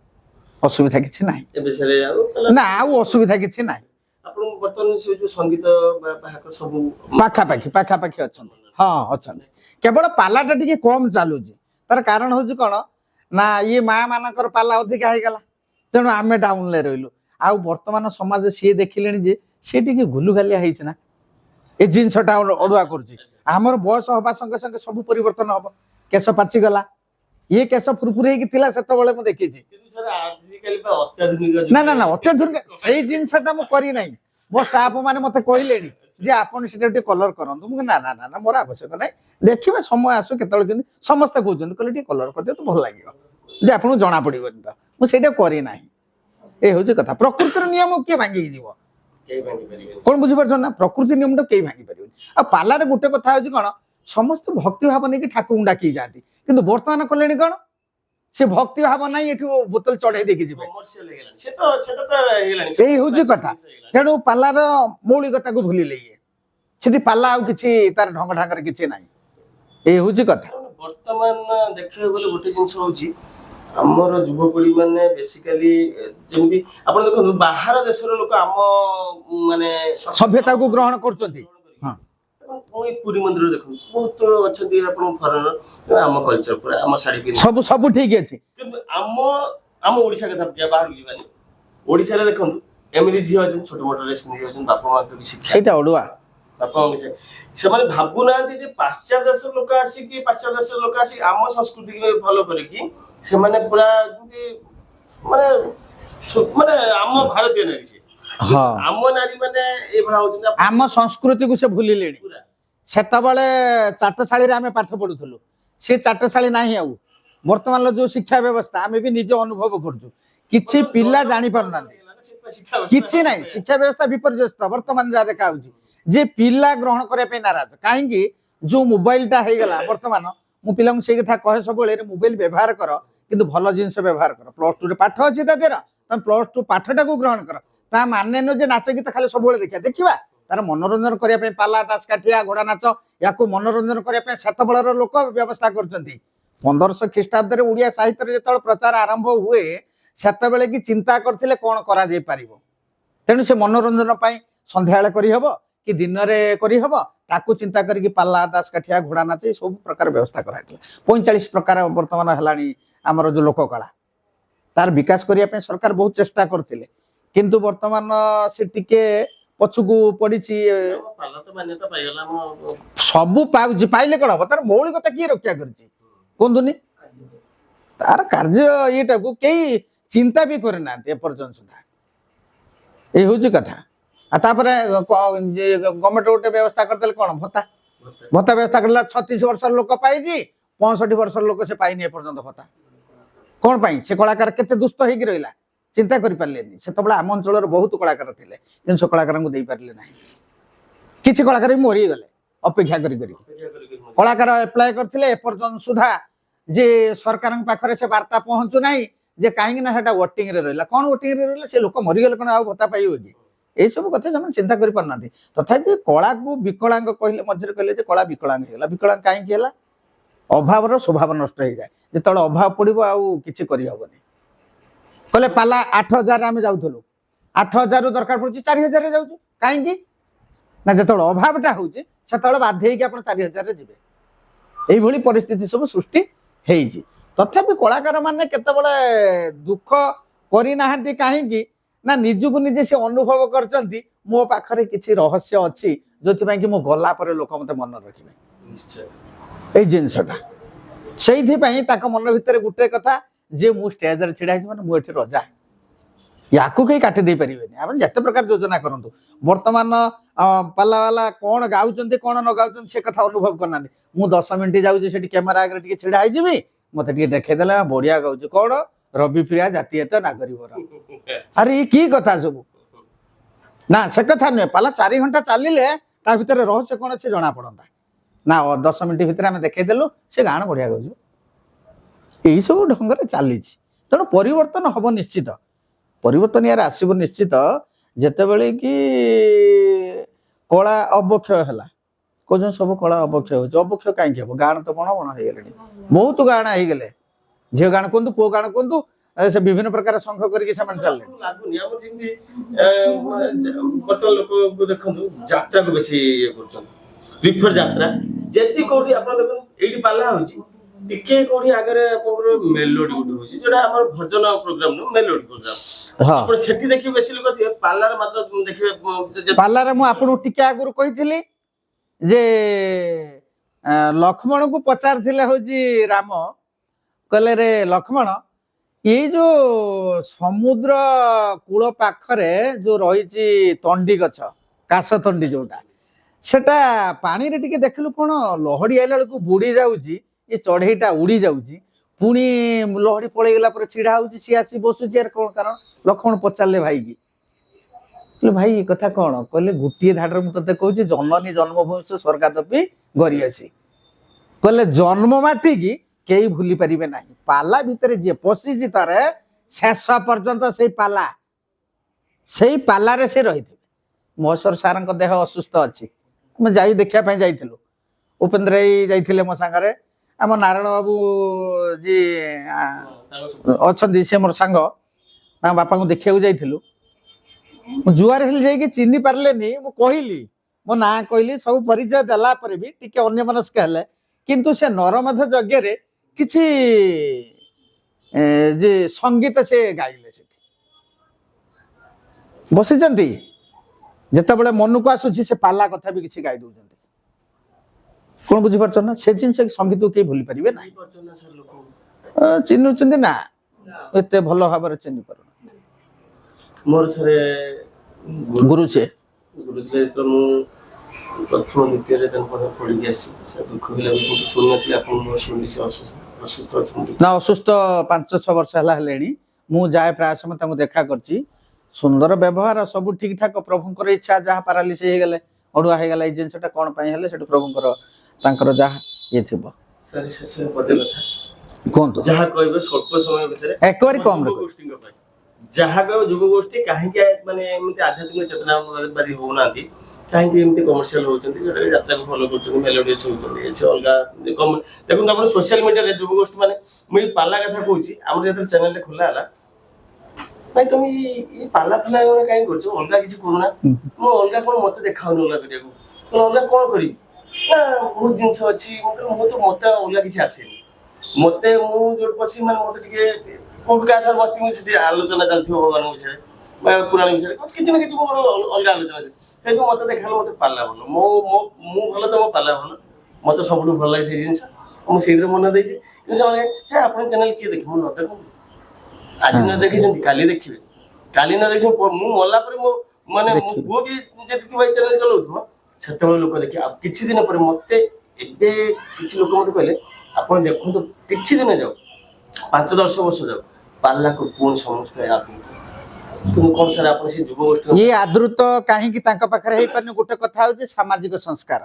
ଅସୁବିଧା କିଛି ନାହିଁ ନା, ଆଉ ଅସୁବିଧା କିଛି ନାହିଁ। ଆପଣଙ୍କୁ ବର୍ତ୍ତମାନ ସେ ଯୋଉ ସଙ୍ଗୀତ ବାହକ ସବୁ ପାଖାପାଖି ଅଛନ୍ତି। ହଁ ଅଛନ୍ତି, କେବଳ ପାଲାଟା ଟିକେ କମ ଚାଲୁଛି। ତାର କାରଣ ହଉଛି କଣ ନା, ଇଏ ମା ମାନଙ୍କର ପାଲା ଅଧିକା ହେଇଗଲା, ତେଣୁ ଆମେ ଡାଉନରେ ରହିଲୁ। ଆଉ ବର୍ତ୍ତମାନ ସମାଜ ସିଏ ଦେଖିଲେଣି ଯେ ସେ ଟିକେ ଗୁଲୁଗାଲିଆ ହେଇଛି ନା, ଏ ଜିନିଷଟା ଅଡୁଆ କରୁଛି। ଆମର ବୟସ ହବା ସଙ୍ଗେ ସଙ୍ଗେ ସବୁ ପରିବର୍ତ୍ତନ ହବ। କେଶ ପାଚିଗଲା, ଇଏ କେଶ ଫୁରଫୁର ହେଇକି ଥିଲା ସେତେବେଳେ ମୁଁ ଦେଖିଛି। ନା ନା ନା, ଅତ୍ୟାଧୁନିକ ସେଇ ଜିନିଷଟା ମୁଁ କରିନାହିଁ। ମୋ ଷ୍ଟାଫ ମାନେ ମତେ କହିଲେଣି ଯେ ଆପଣ ସେଟା ଟିକେ କଲର କରନ୍ତୁ। ମୁଁ ନା ନା ନା ନା, ମୋର ଆବଶ୍ୟକ ନାହିଁ, ଦେଖିବେ ସମୟ ଆସୁ କେତେବେଳେ କେମିତି। ସମସ୍ତେ କହୁଛନ୍ତି, କହିଲେ ଟିକେ କଲର କରିଦିଅ, ଭଲ ଲାଗିବ, ଯେ ଆପଣଙ୍କୁ ଜଣା ପଡିବନି। ତ ମୁଁ ସେଇଟା କରିନାହିଁ। ଏ ହଉଛି କଥା। ପ୍ରକୃତିର ନିୟମ କିଏ ଭାଙ୍ଗିକି ଯିବ? କଣ ବୁଝିପାରୁଛ ନା, ପ୍ରକୃତି ନିୟମଟା କେହି ଭାଙ୍ଗି ପାରିବେନି। ଆଉ ପାଲାରେ ଗୋଟେ କଥା ହଉଛି କଣ, ସମସ୍ତେ ଭକ୍ତି ଭାବ ନେଇକି ଠାକୁରଙ୍କୁ ଡାକି ଯାଆନ୍ତି, କିନ୍ତୁ ବର୍ତ୍ତମାନ କଲେଣି କଣ, ସେ ଭକ୍ତି ଭାବ ନାହିଁ, ଏଠୁ ବୋତଲ ଚଢେଇ ଦେଇକି ଯିବେ। ଏଇ ହଉଛି କଥା। ତେଣୁ ପାଲାର ମୌଳିକତାକୁ ଭୁଲିଲେ ଇଏ, ସେଠି ପାଲା ଆଉ କିଛି ତାର ଢଙ୍ଗ ଢାଙ୍ଗରେ କିଛି ନାହିଁ। ଏଇ ହଉଛି କଥା। ବର୍ତ୍ତମାନ ଦେଖିବାକୁ ଗଲେ ଗୋଟେ ଜିନିଷ ହଉଛି, ଆମର ଯୁବପିଢି ମାନେ ବେସିକାଲି ଯେମିତି ଆପଣ ଦେଖନ୍ତୁ, ବାହାର ଦେଶର ଲୋକ ଆମ ମାନେ ସଭ୍ୟତାକୁ ଗ୍ରହଣ କରୁଛନ୍ତି। ପୁଣି ପୁରୀ ମନ୍ଦିର ଦେଖନ୍ତୁ, ବହୁତ ଅଛନ୍ତି ଆପଣ ଫରେନର, ଆମ କଲଚର ପୁରା, ଆମ ଶାଢୀ ପିନ୍ଧି ସବୁ ଠିକ ଅଛି, କିନ୍ତୁ ଆମ ଓଡିଶା କଥା ବାହାରକୁ ଯିବାନି। ଓଡିଶାରେ ଦେଖନ୍ତୁ ଏମିତି ଝିଅ ଅଛନ୍ତି, ଛୋଟ ମୋଟ ଡ୍ରେସ ପିନ୍ଧି ଯାଉଛନ୍ତି, ବାପା ମାଙ୍କୁ ବି ଶିକ୍ଷା, ସେଇଟା ଅଡୁଆ। ବାପା ମାଙ୍କୁ ସେମାନେ ଭାବୁନାହାନ୍ତି ଯେ ପାଶ୍ଚାତ୍ୟ ଦେଶର ଲୋକ ଆସିକି ଆମ ସଂସ୍କୃତିକୁ ଫଲୋ କରିକି ସେମାନେ ପୁରା ଯେମିତି ମାନେ ଆମ ଭାରତୀୟ ନାରୀ, ସେ ଆମ ନାରୀ ମାନେ ଏଇଭଳିଆ ହଉଛନ୍ତି। ଆମ ସଂସ୍କୃତିକୁ ସେ ଭୁଲିଲେଣି। ସେତେବେଳେ ଚାଟଶାଳୀରେ ଆମେ ପାଠ ପଢୁଥିଲୁ, ସେ ଚାଟଶାଳୀ ନାହିଁ ଆଉ। ବର୍ତ୍ତମାନର ଯୋଉ ଶିକ୍ଷା ବ୍ୟବସ୍ଥା ଆମେ ବି ନିଜେ ଅନୁଭବ କରୁଛୁ, କିଛି ପିଲା ଜାଣି ପାରୁନାହାନ୍ତି। କିଛି ନାହିଁ, ଶିକ୍ଷା ବ୍ୟବସ୍ଥା ବିପର୍ଯ୍ୟସ୍ତ। ବର୍ତ୍ତମାନ ଯାହା ଦେଖା ହଉଛି ଯେ ପିଲା ଗ୍ରହଣ କରିବା ପାଇଁ ନାରାଜ। କାହିଁକି? ଯୋଉ ମୋବାଇଲଟା ହେଇଗଲା ବର୍ତ୍ତମାନ, ମୁଁ ପିଲାଙ୍କୁ ସେଇ କଥା କହେ ସବୁବେଳେ, ମୋବାଇଲ ବ୍ୟବହାର କର, କିନ୍ତୁ ଭଲ ଜିନିଷ ବ୍ୟବହାର କର। +2ରେ ପାଠ ଅଛି ତା ଦେହରେ, ତମେ +2 ପାଠଟାକୁ ଗ୍ରହଣ କର। ତା ମାନେ ନୁହେଁ ଯେ ନାଚ ଗୀତ ଖାଲି ସବୁବେଳେ ଦେଖିବା ତାର ମନୋରଞ୍ଜନ କରିବା ପାଇଁ ପାଲା, ଦାସକାଠିଆ, ଘୋଡା ନାଚ, ୟାକୁ ମନୋରଞ୍ଜନ କରିବା ପାଇଁ ସେତେବେଳର ଲୋକ ବ୍ୟବସ୍ଥା କରୁଛନ୍ତି। 1500 ଖ୍ରୀଷ୍ଟାବ୍ଦରେ ଓଡିଆ ସାହିତ୍ୟରେ ଯେତେବେଳେ ପ୍ରଚାର ଆରମ୍ଭ ହୁଏ, ସେତେବେଳେ କି ଚିନ୍ତା କରିଥିଲେ କଣ କରାଯାଇ ପାରିବ। ତେଣୁ ସେ ମନୋରଞ୍ଜନ ପାଇଁ ସନ୍ଧ୍ୟାବେଳେ କରିହବ କି ଦିନରେ କରିହବ, ତାକୁ ଚିନ୍ତା କରିକି ପାଲା, ଦାସକାଠିଆ, ଘୋଡା ନାଚ ସବୁ ପ୍ରକାର ବ୍ୟବସ୍ଥା କରାଯାଇଥିଲା। 45 ପ୍ରକାର ବର୍ତ୍ତମାନ ହେଲାଣି ଆମର ଯୋଉ ଲୋକ କଳା, ତାର ବିକାଶ କରିବା ପାଇଁ ସରକାର ବହୁତ ଚେଷ୍ଟା କରିଥିଲେ, କିନ୍ତୁ ବର୍ତ୍ତମାନ ସେ ଟିକେ ପଛକୁ ପଡିଛି। ସବୁ ପାଉଛି, ପାଇଲେ କଣ ହବ? ତାର ମୌଳିକତା କିଏ ରକ୍ଷା କରିଛି କୁହନ୍ତୁନି? ତାର କାର୍ଯ୍ୟ ଇଏଟାକୁ କେହି ଚିନ୍ତା ବି କରିନାହାନ୍ତି ଏପର୍ଯ୍ୟନ୍ତ ସୁଦ୍ଧା। ଏଇ ହଉଛି କଥା। ଆଉ ତାପରେ ଗଭର୍ଣ୍ଣମେଣ୍ଟ ଗୋଟେ ବ୍ୟବସ୍ଥା କରିଦେଲେ କଣ, ଭତ୍ତା ବ୍ୟବସ୍ଥା କରିଦେଲା। 36 ବର୍ଷର ଲୋକ ପାଇଛି, 65 ବର୍ଷର ଲୋକ ସେ ପାଇନି ଏପର୍ଯ୍ୟନ୍ତ ଭତ୍ତା। କଣ ପାଇଁ? ସେ କଳାକାର କେତେ ଦୁଷ୍ଟ ହେଇକି ରହିଲା, ଚିନ୍ତା କରିପାରିଲେନି। ସେତେବେଳେ ଆମ ଅଞ୍ଚଳର ବହୁତ କଳାକାର ଥିଲେ, କିନ୍ତୁ ସେ କଳାକାରଙ୍କୁ ଦେଇପାରିଲେ ନାହିଁ। କିଛି କଳାକାର ବି ମରିଗଲେ ଅପେକ୍ଷା କରି। କଳାକାର ଆପ୍ଲାଏ କରିଥିଲେ, ଏପର୍ଯ୍ୟନ୍ତ ସୁଦ୍ଧା ଯେ ସରକାରଙ୍କ ପାଖରେ ସେ ବାର୍ତ୍ତା ପହଞ୍ଚୁ ନାହିଁ, ଯେ କାହିଁକି ନା ସେଟା ୱେଟିଂରେ ରହିଲା। କଣ ୱେଟିଂରେ ରହିଲା? ସେ ଲୋକ ମରିଗଲେ କଣ ଆଉ ଭତ୍ତା ପାଇବ କି? ଏଇସବୁ କଥା ସେମାନେ ଚିନ୍ତା କରିପାରୁନାହାନ୍ତି। ତଥାପି କଳାକୁ ବିକଳାଙ୍ଗ କହିଲେ, ମଝିରେ କହିଲେ ଯେ କଳା ବିକଳାଙ୍ଗ ହେଇଗଲା। ବିକଳାଙ୍ଗ କାହିଁକି ହେଲା? ଅଭାବର ସ୍ୱଭାବ ନଷ୍ଟ ହେଇଯାଏ। ଯେତେବେଳେ ଅଭାବ ପଡିବ ଆଉ କିଛି କରିହବନି। କହିଲେ ପାଲା 8000 ଆମେ ଯାଉଥିଲୁ, 8000ରୁ ଦରକାର ପଡୁଛି 4000ରେ ଯାଉଛୁ। କାହିଁକି ନା ଯେତେବେଳେ ଅଭାବଟା ହଉଛି, ସେତେବେଳେ ବାଧ୍ୟ ହେଇକି ଆପଣ 4000ରେ ଯିବେ। এইভাবে পরিস্থিতি সব সৃষ্টি হয়েছি। তথাপি কলাকার মানে কেতবে দুঃখ করে না কাহিঁকি না নিজକୁ নিজে সে অনুভব করছেন মো পাখে কিছু রহস্য অছি যেপাই কি মু গলা পরে লোক মতো মনে রাখবে এই জিনিসটা। সেইপাই তাଙ୍କ মন ভিতরে গোটে কথা যে মু স্টেজরে ছিড়া হয়েছি মানে মু এটি রজা, ইয়াকু কেହି কাটি দেই পারিবেনি। আপনি যেতে প্রকার যোজনা করন্তু, বর্তমান পাল্লাওয়ালা কোণ গাউଛନ୍ତି কোণ ন গাউଛନ୍ତି সে কথা অনুভব করুনাহাନ୍ତି। মু 10 মিনিট যাଉଛି সেটি ক্যামেরা আগে টিকে ছিড়া হয়েଯିବି, মতে টিকে দেখাইদেলে বড়িয়া গাউଛୁ কোণ রবিপ্রিয়া জাতীয়ত নাগরিকর। আরে ই কি কথা সবু না, সে কথা নুহে। পালা 4 ঘন্টা চালিলে তা ভিতরে রহস্য কোণ আছে জনা পড়ন্তা। ନା 10 ମିନିଟ୍ ଭିତରେ ଆମେ ଦେଖେଇଦେଲୁ ସେ ଗାଣ ବଢିଆ ଗାଉଛୁ। ଏଇସବୁ ଢଙ୍ଗରେ ଚାଲିଛି। ତେଣୁ ପରିବର୍ତ୍ତନ ହବ ନିଶ୍ଚିତ, ପରିବର୍ତ୍ତନ ୟାର ଆସିବ ନିଶ୍ଚିତ। ଯେତେବେଳେ କି କଳା ଅବକ୍ଷୟ ହେଲା, କହୁଛନ୍ତି ସବୁ କଳା ଅବକ୍ଷୟ ହଉଛି। ଅବକ୍ଷୟ କାହିଁକି ହବ? ଗାଣ ତ ବଣ ବଣ ହେଇଗଲେଣି, ବହୁତ ଗାଣ ହେଇଗଲେ। ଝିଅ ଗାଣ କୁହନ୍ତୁ, ପୁଅ ଗାଣ କୁହନ୍ତୁ, ସେ ବିଭିନ୍ନ ପ୍ରକାର ସଂଘ କରିକି ସେମାନେ ଚାଲିଲେ। ଲାଗୁନି ଆମର ଯେମିତି ବର୍ତ୍ତମାନ ଲୋକଙ୍କୁ ଦେଖନ୍ତୁ ଯାତ୍ରାକୁ ବେଶୀ ଇଏ କରୁଛନ୍ତି, ପ୍ରିଫର ଯାତ୍ରା। ଯଦି କୋଉଠି ଆପଣ ଦେଖନ୍ତୁ ଏଇଠି ପାଲା ହଉଛି, ଟିକେ କୋଉଠି ଆଗରେ ଆପଣଙ୍କର ମେଲୋଡି ଗୋଟେ ହଉଛି, ଯୋଉଟା ଆମର ଭଜନ ପ୍ରୋଗ୍ରାମ ନୁହଁ, ମେଲୋଡି ପ୍ରୋଗ୍ରାମ। ହଁ, ଆପଣ ସେଠି ଦେଖିବେ ବେଶୀ ଲୋକ ଥିବେ, ପାଲାରେ ମାତ୍ର ଦେଖିବେ ପାଲାରେ ମୁଁ ଆପଣଙ୍କୁ ଟିକେ ଆଗରୁ କହିଥିଲି ଯେ ଲକ୍ଷ୍ମଣକୁ ପଚାରିଥିଲେ ହଉଛି ରାମ, କହିଲେ ରେ ଲକ୍ଷ୍ମଣ, ଏଇ ଯୋଉ ସମୁଦ୍ର କୂଳ ପାଖରେ ଯୋଉ ରହିଛି ତଣ୍ଡି ଗଛ, କାଶ ତଣ୍ଡି ଯୋଉଟା, ସେଟା ପାଣିରେ ଟିକେ ଦେଖିଲୁ କଣ ଲହଡି ଆଇଲା ବେଳକୁ ବୁଡି ଯାଉଛି, ଏ ଚଢେଇଟା ଉଡି ଯାଉଛି, ପୁଣି ଲହଡି ପଳେଇଗଲା ପରେ ଛିଡା ହଉଛି, ସିଏ ଆସି ବସୁଛି, ଆର କଣ କାରଣ? ଲକ୍ଷ୍ମଣ ପଚାରିଲେ ଭାଇକି, ଭାଇ ଏ କଥା କଣ? କହିଲେ ଗୋଟିଏ ଧାଡରେ ମୁଁ ତତେ କହୁଛି, ଜନନୀ ଜନ୍ମଭୂମି ସ୍ୱର୍ଗାଦପି ଗରିୟସୀ। କହିଲେ ଜନ୍ମ ମାଟିକି କେହି ଭୁଲି ପାରିବେ ନାହିଁ, ପାଲା ଭିତରେ ଯିଏ ପଶିଛି ତାର ଶେଷ ପର୍ଯ୍ୟନ୍ତ ସେଇ ପାଲାରେ ସେ ରହିଥିବେ। ମହେଶ୍ୱର ସାରଙ୍କ ଦେହ ଅସୁସ୍ଥ ଅଛି, ଆମେ ଯାଇ ଦେଖିବା ପାଇଁ ଯାଇଥିଲୁ। ଉପେନ୍ଦ୍ର ଭାଇ ଯାଇଥିଲେ ମୋ ସାଙ୍ଗରେ, ଆମ ନାରାୟଣ ବାବୁ ଯିଏ ଅଛନ୍ତି ସେ ମୋର ସାଙ୍ଗ, ତାଙ୍କ ବାପାଙ୍କୁ ଦେଖିବାକୁ ଯାଇଥିଲୁ। ମୁଁ ଜୁଆର ହେଲି, ଯାଇକି ଚିହ୍ନି ପାରିଲେନି। ମୁଁ କହିଲି, ମୋ ନାଁ କହିଲି, ସବୁ ପରିଚୟ ଦେଲା ପରେ ବି ଟିକେ ଅନ୍ୟମନସ୍କ ହେଲେ। କିନ୍ତୁ ସେ ନରମଧ୍ୟ ଯଜ୍ଞରେ କିଛି ଯେ ସଙ୍ଗୀତ ସେ ଗାଇଲେ, ସେଠି ବସିଛନ୍ତି, ଯେତେବେଳେ ମନକୁ ଆସୁଛି ସେ ପାଲା କଥା ବି କିଛି ଗାଇ ଦଉଛନ୍ତି। କଣ ବୁଝିପାରୁଛ ନା? ସେ ଜିନିଷ ସଙ୍ଗୀତକୁ କେହି ଭୁଲି ପାରିବେ ନାହିଁ। ଚିହ୍ନୁଛନ୍ତି ନା, ଏତେ ଭଲ ଭାବରେ ଚିହ୍ନି ପାରୁନାହାନ୍ତି। ମୋର ସାରେ ଗୁରୁ ସେ ଥିଲେ, ତ ମୁଁ ପ୍ରଥମ ଦ୍ୱିତୀୟରେ ତାଙ୍କ ପାଖରେ ପଢିକି ଆସିଛି। ସେ ଦୁଃଖ ବି ଲାଗୁଛି, ମୁଁ ତ ଶୁଣିନଥିଲି, ଆପଣ ଶୁଣିଲି ସେ ଅସୁସ୍ଥ ଅଛନ୍ତି। ନା, ଅସୁସ୍ଥ 5-6 ବର୍ଷ ହେଲାଣି। ମୁଁ ଯାଏ ପ୍ରାୟ ସମୟ ତାଙ୍କୁ ଦେଖା କରିଛି। ସୁନ୍ଦର ବ୍ୟବହାର, ସବୁ ଠିକ ଠାକ। ପ୍ରଭୁଙ୍କର ଇଚ୍ଛା, ଯାହା ପାରାଲିସିସ୍ ହେଇଗଲେ, ଅଡୁଆ ହେଇଗଲା, ଏଇ ଜିନିଷଟା କଣ ପାଇଁ ହେଲେ, ସେଠୁ ପ୍ରଭୁଙ୍କର ତାଙ୍କର ଯାହା ଇଏ ଥିବ। ସାର୍ ଶେଷରେ ପଦେ କଥା କୁହନ୍ତୁ, ଯାହା କହିବେ ସ୍ୱଳ୍ପ ସମୟ ଭିତରେ। ଏକବାରି କମ ଗୋଷ୍ଠୀଙ୍କ ପାଇଁ ଯାହା କହିବ, ଯୁବ ଗୋଷ୍ଠୀ କାହିଁକି ମାନେ ଏମିତି ଆଧ୍ୟାତ୍ମିକ ଚେତନାବାଦୀ ହଉନାହାନ୍ତି, କାହିଁକି ଏମିତି କମର୍ସିଆଲ ହଉଛନ୍ତି, ଯୋଉଟାକି ଯାତ୍ରାକୁ ଫଲୋ କରୁଛନ୍ତି, ମେଲୋଡିୟସ୍ ହଉଛନ୍ତି, ସେ ଅଲଗା। ଦେଖନ୍ତୁ ଆପଣ ସୋସିଆଲ ମିଡିଆରେ ଯୁବ ଗୋଷ୍ଠୀ ମାନେ, ମୁଁ ଏଇ ପାଲା କଥା କହୁଛି, ଆମର ଯେତେବେଳେ ଚ୍ୟାନେଲଟା ଖୋଲା ହେଲା, ଭାଇ ତମେ ଏଇ ପାଲା ଫାଲା କାହିଁକି କରୁଛ, ଅଲଗା କିଛି କରୁନା। ମୁଁ ଅଲଗା କଣ, ମତେ ଦେଖାଉନି ଅଲଗା କରିବାକୁ, ଅଲଗା କଣ କରିବି ନା, ବହୁତ ଜିନିଷ ଅଛି। ମତେ ଅଲଗା କିଛି ଆସେନି। ମତେ ମୁଁ ଯୋଉଠି ବସିବି, ମାନେ ମତେ ଟିକେ କୋଉଠି କାହା ସାଙ୍ଗରେ ବସିଥିବି, ସେଠି ଆଲୋଚନା ଚାଲିଥିବ ଭଗବାନଙ୍କ ବିଷୟରେ ବା ପୁରାଣ ବିଷୟରେ, କିଛି ନା କିଛି ମୋର ଅଲଗା ଆଲୋଚନା। ସେଇଠୁ ମତେ ଦେଖାହେଲା ମତେ ପାଲା ଭଲ, ମୁଁ ଭଲ ତ ମୋ ପାଲା ଭଲ, ମତେ ସବୁଠୁ ଭଲ ଲାଗେ ସେଇ ଜିନିଷ। ମୁଁ ସେଇଥିରେ ମନ ଦେଇଛି। କିନ୍ତୁ ସେମାନେ ଆପଣ ଚ୍ୟାନେଲ କିଏ ଦେଖିବ, ମୁଁ ନ ଦେଖନ୍ତୁ, ଆଜି ନ ଦେଖିଛନ୍ତି କାଲି ଦେଖିବେ, କାଲି ନ ଦେଖିଛନ୍ତି ମୁଁ ମଲା ପରେ ମୋ ମାନେ ମୋ ପୁଅ ବି ଯଦି ଥିବ ଚ୍ୟାନେଲ ଚଲାଉଥିବ, ସେତେବେଳେ ଲୋକ ଦେଖିବେ। ଆଉ କିଛି ଦିନ ପରେ ମତେ ଏବେ କିଛି ଲୋକ ମତେ କହିଲେ, ଆପଣ ଦେଖନ୍ତୁ କିଛି ଦିନ ଯାଉ, 5-10 ବର୍ଷ ଯାଉ, ପାଲାକୁ ପୁଣି ସମସ୍ତେ କିନ୍ତୁ କଣ ସାର୍ ଆପଣ ସେ ଯୁବ ଗୋଷ୍ଠୀ ଇଏ ଆଦୃତ କାହିଁକି ତାଙ୍କ ପାଖରେ ହେଇପାରୁନି? ଗୋଟେ କଥା ହଉଛି ସାମାଜିକ ସଂସ୍କାର।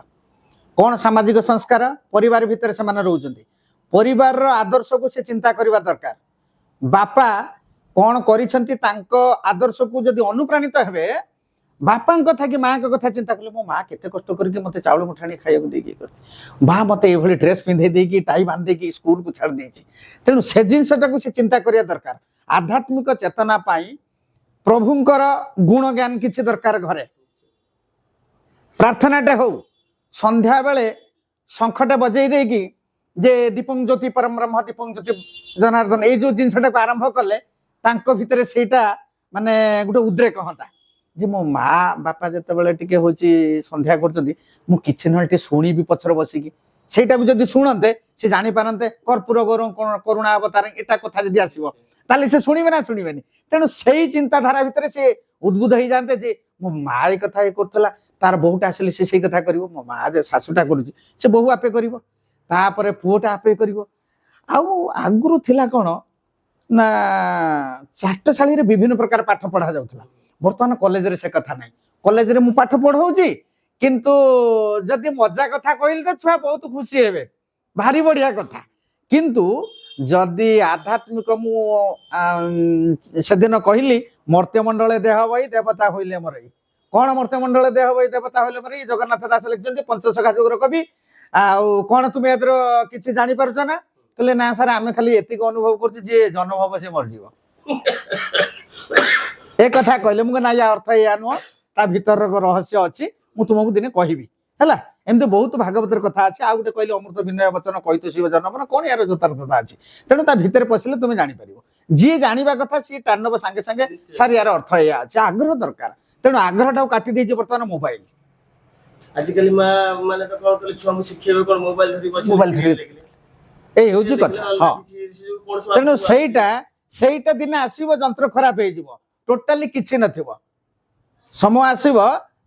କଣ ସାମାଜିକ ସଂସ୍କାର? ପରିବାର ଭିତରେ ସେମାନେ ରହୁଛନ୍ତି, ପରିବାରର ଆଦର୍ଶକୁ ସେ ଚିନ୍ତା କରିବା ଦରକାର। ବାପା କଣ କରିଛନ୍ତି, ତାଙ୍କ ଆଦର୍ଶକୁ ଯଦି ଅନୁପ୍ରାଣିତ ହେବେ, ବାପାଙ୍କ କଥା କି ମାଙ୍କ କଥା ଚିନ୍ତା କଲେ, ମୋ ମା କେତେ କଷ୍ଟ କରିକି ମତେ ଚାଉଳ ମୁଠାଣି ଖାଇବାକୁ ଦେଇକି କରିଛି, ବା ମତେ ଏଇଭଳି ଡ୍ରେସ୍ ପିନ୍ଧେଇ ଦେଇକି, ଟାଇ ବାନ୍ଧି ଦେଇକି ସ୍କୁଲକୁ ଛାଡ଼ି ଦେଇଛି। ତେଣୁ ସେ ଜିନିଷଟାକୁ ସେ ଚିନ୍ତା କରିବା ଦରକାର। ଆଧ୍ୟାତ୍ମିକ ଚେତନା ପାଇଁ ପ୍ରଭୁଙ୍କର ଗୁଣ ଜ୍ଞାନ କିଛି ଦରକାର। ଘରେ ପ୍ରାର୍ଥନାଟେ ହଉ, ସନ୍ଧ୍ୟା ବେଳେ ଶଙ୍ଖଟେ ବଜେଇ ଦେଇକି ଯେ ଦୀପଂ ଜ୍ୟୋତି ପରମ ବ୍ରହ୍ମ, ଦୀପଂ ଜ୍ୟୋତି ଜନାର୍ଦ୍ଦନ, ଏଇ ଯୋଉ ଜିନିଷଟାକୁ ଆରମ୍ଭ କଲେ, ତାଙ୍କ ଭିତରେ ସେଇଟା ମାନେ ଗୋଟେ ଉଦ୍ରେକ ହନ୍ତା ଯେ ମୋ ମା ବାପା ଯେତେବେଳେ ଟିକେ ହଉଛି ସନ୍ଧ୍ୟା କରୁଛନ୍ତି, ମୁଁ କିଛି ନହେଲେ ଟିକେ ଶୁଣିବି ପଛରେ ବସିକି। ସେଇଟାକୁ ଯଦି ଶୁଣନ୍ତେ, ସେ ଜାଣିପାରନ୍ତେ କର୍ପୂର ଗୌରଂ କରୁଣା ଅବତାର, ଏଟା କଥା ଯଦି ଆସିବ, ତାହେଲେ ସେ ଶୁଣିବେ ନା ଶୁଣିବେନି? ତେଣୁ ସେଇ ଚିନ୍ତାଧାରା ଭିତରେ ସେ ଉଦ୍ବୁଦ୍ଧ ହେଇଯାଆନ୍ତେ ଯେ ମୋ ମା ଏ କଥା ଇଏ କରୁଥିଲା, ତାର ବୋହୁଟା ଆସିଲେ ସେ ସେଇ କଥା କରିବ, ମୋ ମା ଯେ ଶାଶୁଟା କରୁଛି ସେ ବୋହୁ ଆପେ କରିବ, ତାପରେ ପୁଅଟା ଆପେ କରିବ। ଆଉ ଆଗରୁ ଥିଲା କଣ ନା, ଚାଟଶାଳୀରେ ବିଭିନ୍ନ ପ୍ରକାର ପାଠ ପଢା ଯାଉଥିଲା। ବର୍ତ୍ତମାନ କଲେଜରେ ସେ କଥା ନାହିଁ। କଲେଜରେ ମୁଁ ପାଠ ପଢଉଛି, କିନ୍ତୁ ଯଦି ମଜା କଥା କହିଲେ ତ ଛୁଆ ବହୁତ ଖୁସି ହେବେ, ଭାରି ବଢିଆ କଥା। କିନ୍ତୁ ଯଦି ଆଧ୍ୟାତ୍ମିକ ମୁଁ ସେଦିନ କହିଲି ମର୍ତ୍ତ୍ୟମଣ୍ଡଳେ ଦେହ ବହି ଦେବତା ହଇଲେ ମରଇ। କଣ ମର୍ତ୍ତ୍ୟମଣ୍ଡଳେ ଦେହ ବହି ଦେବତା ହଇଲେ ମରଇ? ଜଗନ୍ନାଥ ଦାସ ଲେଖିଛନ୍ତି ପଞ୍ଚସଖା ଯୁଗର କବି। ଆଉ କଣ ତୁମେ ଏଥିର କିଛି ଜାଣିପାରୁଛ ନା? କହିଲେ ନା ସାର୍ ଆମେ ଖାଲି ଏତିକି ଅନୁଭବ କରୁଛୁ ଯିଏ ଜନ୍ମଭବ ସେ ମରିଯିବ। ଏ କଥା କହିଲେ ମୁଁ ନା ୟା ଅର୍ଥ ଏଇଆ ନୁହଁ, ତା ଭିତରର ରହସ୍ୟ ଅଛି, ମୁଁ ତୁମକୁ ଦିନେ କହିବି ହେଲା। ଏମିତି ବହୁତ ଭାଗବତର କଥା ଅଛି। ଆଉ ଗୋଟେ କହିଲେ ଅମୃତ ବିନୟ ବଚନ କହିତ ଶିବ ଜନ୍ମନ, କଣ ୟାର ଯଥାର୍ଥତା ଅଛି? ତେଣୁ ତା ଭିତରେ ପଶିଲେ ତୁମେ ଜାଣିପାରିବ। ଯିଏ ଜାଣିବା କଥା ସିଏ ଟାଣିନବ ସାଙ୍ଗେ ସାଙ୍ଗେ, ସାର୍ ୟାର ଅର୍ଥ ଏଇଆ ଅଛି। ଆଗ୍ରହ ଦରକାର। ତେଣୁ ଆଗ୍ରହଟାକୁ କାଟି ଦେଇଛି ବର୍ତ୍ତମାନ ମୋବାଇଲ। ଆଜିକାଲି ମା ମାନେ ତ କଣ କଲେ ଛୁଆଙ୍କୁ ଶିଖେଇବେ କଣ ମୋବାଇଲ ଧରି ବସିଲେ, ମୋବାଇଲ ଧରି ଏଇ ହଉଛି କଥା। ହଁ, ତେଣୁ ସେଇଟା ଦିନେ ଆସିବ ଯନ୍ତ୍ର ଖରାପ ହେଇଯିବ, ଟୋଟାଲି କିଛି ନଥିବ। ସମୟ ଆସିବ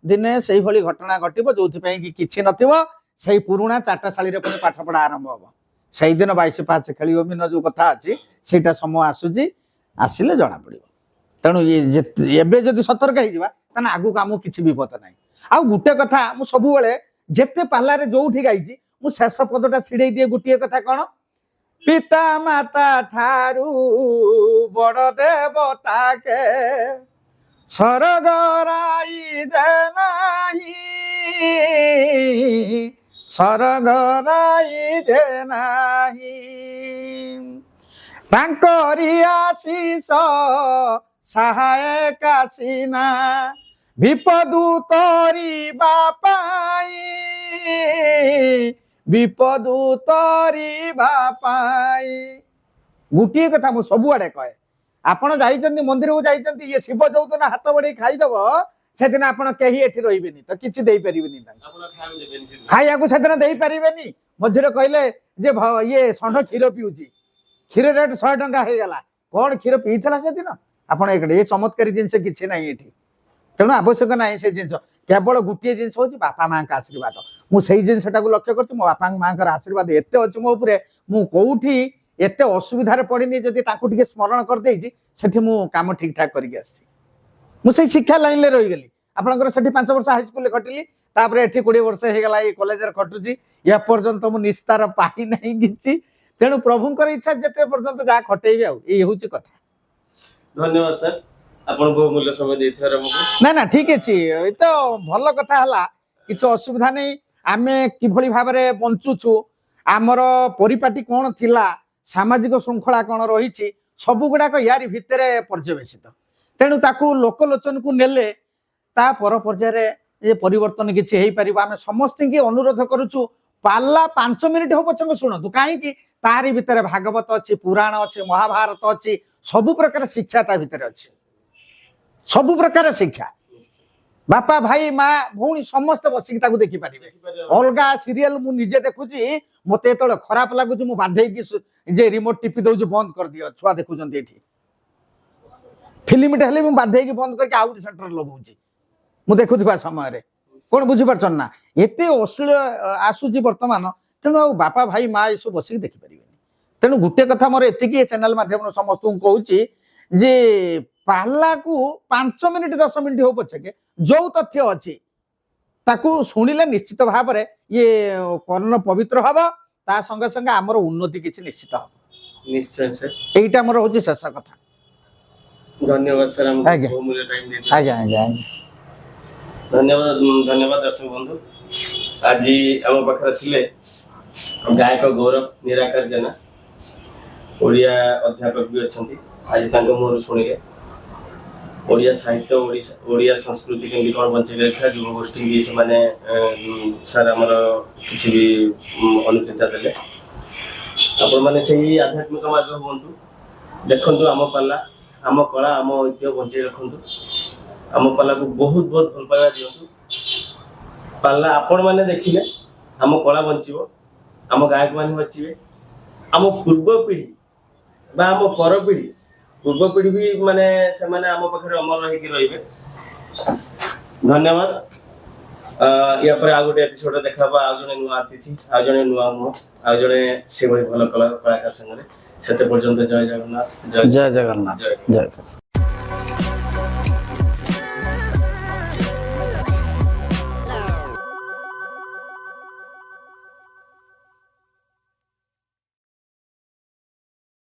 ଦିନେ ସେଇଭଳି ଘଟଣା ଘଟିବ ଯୋଉଥିପାଇଁ କି କିଛି ନଥିବ, ସେଇ ପୁରୁଣା ଚାଟଶାଳୀରେ ପୁଣି ପାଠ ପଢା ଆରମ୍ଭ ହବ। ସେଇଦିନ 22 ପାହାଚ ଖେଳିବ ମିନ ଯୋଉ କଥା ଅଛି, ସେଇଟା ସମୟ ଆସୁଛି, ଆସିଲେ ଜଣା ପଡିବ। ତେଣୁ ଏବେ ଯଦି ସତର୍କ ହେଇଯିବା ତାହେଲେ ଆଗକୁ ଆମକୁ କିଛି ବିପଦ ନାହିଁ। ଆଉ ଗୋଟେ କଥା ମୁଁ ସବୁବେଳେ ଯେତେ ପାଲାରେ ଯୋଉଠି ଗାଇଛି ମୁଁ ଶେଷ ପଦଟା ଛିଡେଇ ଦିଏ ଗୋଟିଏ କଥା, କଣ? ପିତା ମାତା ଠାରୁ ବଡ ଦେବତା କେ ସ୍ୱର୍ଗ ରାଇଜେ ନାହିଁ, ସ୍ୱର୍ଗ ରାଇଜେ ନାହିଁ। ତାଙ୍କରି ଆଶିଷ ସହାୟକା ସିନା ବିପଦୁ ତରିବା ପାଇଁ, ବିପଦୁ ତରିବା ପାଇଁ। ଗୋଟିଏ କଥା ମୁଁ ସବୁଆଡେ କହେ, ଆପଣ ଯାଇଛନ୍ତି ମନ୍ଦିରକୁ ଯାଇଛନ୍ତି, ଇଏ ଶିବ ଯୋଉଦିନ ହାତ ବଢେଇ ଖାଇଦବ ସେଦିନ ଆପଣ କେହି ଏଠି ରହିବେନି, ତ କିଛି ଦେଇପାରିବେନି ତାଙ୍କୁ, ଖାଇବାକୁ ସେଦିନ ଦେଇପାରିବେନି। ମଝିରେ କହିଲେ ଯେ ଇଏ ଷଣ୍ଢ କ୍ଷୀର ପିଉଛି, କ୍ଷୀର ରେଟ୍ 100 ଟଙ୍କା ହେଇଗଲା, କଣ କ୍ଷୀର ପିଇଥିଲା ସେଦିନ? ଆପଣ ଏ ଚମତ୍କାରୀ ଜିନିଷ କିଛି ନାହିଁ ଏଠି। ତେଣୁ ଆବଶ୍ୟକ ନାହିଁ ସେ ଜିନିଷ। କେବଳ ଗୋଟିଏ ଜିନିଷ ହଉଛି ବାପା ମାଙ୍କ ଆଶୀର୍ବାଦ। ମୁଁ ସେଇ ଜିନିଷଟାକୁ ଲକ୍ଷ୍ୟ କରୁଛି, ମୋ ବାପା ମାଙ୍କର ଆଶୀର୍ବାଦ ଏତେ ଅଛି ମୋ ଉପରେ, ମୁଁ କୋଉଠି ଏତେ ଅସୁବିଧାରେ ପଡିନି, ଯଦି ତାଙ୍କୁ ଟିକେ ସ୍ମରଣ କରିଦେଇଛି ସେଠି ମୁଁ କାମ ଠିକ ଠାକ କରିକି ଆସିଛି। ମୁଁ ସେଇ ଶିକ୍ଷା ଲାଇନରେ ରହିଗଲି। ଆପଣଙ୍କର ସେଠି 5 ବର୍ଷ ହାଇସ୍କୁଲରେ ଖଟିଲି, ତାପରେ ଏଠି 20 ବର୍ଷ ହେଇଗଲା ଏଇ କଲେଜରେ ଖଟୁଛି। ଏପର୍ଯ୍ୟନ୍ତ ମୁଁ ନିସ୍ତାର ପାଇ ନାହିଁ କିଛି। ତେଣୁ ପ୍ରଭୁଙ୍କର ଇଚ୍ଛା ଯେତେ ପର୍ଯ୍ୟନ୍ତ ଯାହା ଖଟେଇବି, ଆଉ ଏଇ ହଉଛି କଥା। ଧନ୍ୟବାଦ ସାର୍, ଆପଣଙ୍କୁ ମୂଲ୍ୟ ସମୟ ଦେଇଥିବାର। ନା ଠିକ ଅଛି, ଏ ତ ଭଲ କଥା ହେଲା, କିଛି ଅସୁବିଧା ନାହିଁ। ଆମେ କିଭଳି ଭାବରେ ବଞ୍ଚୁଛୁ, ଆମର ପରିପାଟି କଣ ଥିଲା, ସାମାଜିକ ଶୃଙ୍ଖଳା କଣ ରହିଛି, ସବୁ ଗୁଡାକ ୟାରି ଭିତରେ ପର୍ଯ୍ୟବେସିତ। ତେଣୁ ତାକୁ ଲୋକଲୋଚନକୁ ନେଲେ ତା ପର ପର୍ଯ୍ୟାୟରେ ଯେ ପରିବର୍ତ୍ତନ କିଛି ହେଇପାରିବ। ଆମେ ସମସ୍ତଙ୍କୁ ଅନୁରୋଧ କରୁଛୁ, ପାଲା 5 ମିନିଟ୍ ହଉ ପଛେ ଶୁଣନ୍ତୁ, କାହିଁକି? ତାରି ଭିତରେ ଭାଗବତ ଅଛି, ପୁରାଣ ଅଛି, ମହାଭାରତ ଅଛି, ସବୁ ପ୍ରକାର ଶିକ୍ଷା ତା ଭିତରେ ଅଛି, ସବୁ ପ୍ରକାର ଶିକ୍ଷା। ବାପା ଭାଇ ମା ଭଉଣୀ ସମସ୍ତେ ବସିକି ତାକୁ ଦେଖିପାରିବେ। ଅଲଗା ସିରିଏଲ ମୁଁ ନିଜେ ଦେଖୁଛି, ମତେ ଯେତେବେଳେ ଖରାପ ଲାଗୁଛି ମୁଁ ବାଧ୍ୟକି ଯେ ରିମୋଟ ଟିପି ଦଉଛି, ବନ୍ଦ କରିଦିଅ, ଛୁଆ ଦେଖୁଛନ୍ତି ଏଠି। ଫିଲ୍ମଟେ ହେଲେ ମୁଁ ବାଧ୍ୟକି ବନ୍ଦ କରିକି ଆଉ ଗୋଟେ ସେଣ୍ଟର ଲଗାଉଛି, ମୁଁ ଦେଖୁଥିବା ସମୟରେ। କଣ ବୁଝିପାରୁଛନ୍ତି ନା? ଏତେ ଅଶ୍ଳୀଳ ଆସୁଛି ବର୍ତ୍ତମାନ। ତେଣୁ ଆଉ ବାପା ଭାଇ ମା ଏସବୁ ବସିକି ଦେଖିପାରିବେନି। ତେଣୁ ଗୋଟେ କଥା ମୋର ଏତିକି ଏ ଚ୍ୟାନେଲ ମାଧ୍ୟମରେ ସମସ୍ତଙ୍କୁ କହୁଛି ଯେ ପାଲାକୁ 5 ମିନିଟ୍ 10 ମିନିଟ୍ ହଉ ପଛକେ ଯୋଉ ତଥ୍ୟ ଅଛି ତାକୁ ଶୁଣିଲେ ନିଶ୍ଚିତ ଭାବରେ ଇଏ କର୍ଣ୍ଣ ପବିତ୍ର ହବ, ତା ସଙ୍ଗେ ସଙ୍ଗେ ଆମର ଉନ୍ନତି କିଛି ନିଶ୍ଚିତ ହବ। ନିଶ୍ଚୟ ସାର୍, ଏଇଟା ଆମର ହଉଛି ଶେଷ କଥା। ଧନ୍ୟବାଦ ସାର୍, ଆମକୁ ବହୁମୂଲ୍ୟ ଟାଇମ୍ ଦେଇଥିବାରୁ। ଆଜ୍ଞା ଆଜ୍ଞା ଧନ୍ୟବାଦ ଦର୍ଶକ ବନ୍ଧୁ। ଆଜି ଆମ ପାଖରେ ଥିଲେ ଗାୟକ ଗୌରବ ନିରାକାର ଜେନା, ଓଡ଼ିଆ ଅଧ୍ୟାପକ ବି ଅଛନ୍ତି। ଆଜି ତାଙ୍କ ମୁହଁରୁ ଶୁଣିଲେ ଓଡ଼ିଆ ସାହିତ୍ୟ, ଓଡ଼ିଆ ସଂସ୍କୃତି କେମିତି କ'ଣ ବଞ୍ଚେଇ ରଖିବା, ଯୁବଗୋଷ୍ଠୀ ବି ସେମାନେ ସାର୍ ଆମର କିଛି ବି ଅନୁଚିନ୍ତା ଦେଲେ। ଆପଣମାନେ ସେଇ ଆଧ୍ୟାତ୍ମିକ ମାର୍ଗ ହୁଅନ୍ତୁ, ଦେଖନ୍ତୁ ଆମ ପାଲା, ଆମ କଳା, ଆମ ଐତିହ୍ୟ ବଞ୍ଚେଇ ରଖନ୍ତୁ। ଆମ ପାଲାକୁ ବହୁତ ବହୁତ ଭଲ ପାଇବା ଦିଅନ୍ତୁ। ପାଲା ଆପଣମାନେ ଦେଖିଲେ ଆମ କଳା ବଞ୍ଚିବ, ଆମ ଗାୟକମାନେ ବଞ୍ଚିବେ, ଆମ ପୂର୍ବ ପିଢ଼ି ବା ଆମ ପର ପିଢ଼ି, ପୂର୍ବ ପିଢ଼ି ବି ମାନେ ସେମାନେ ଆମ ପାଖରେ ଅମର ହେଇକି ରହିବେ। ଧନ୍ୟବାଦ। ୟା ପରେ ଆଉ ଗୋଟେ ଏପିସୋଡ ଦେଖା ହବ, ଆଉ ଜଣେ ନୂଆ ଅତିଥି, ଆଉ ଜଣେ ନୂଆ ମୁହଁ, ଆଉ ଜଣେ ସେଭଳି ଭଲ କଳାକାର ସାଙ୍ଗରେ। ସେତେ ପର୍ଯ୍ୟନ୍ତ ଜୟ ଜଗନ୍ନାଥ, ଜୟ ଜଗନ୍ନାଥ, ଜୟ।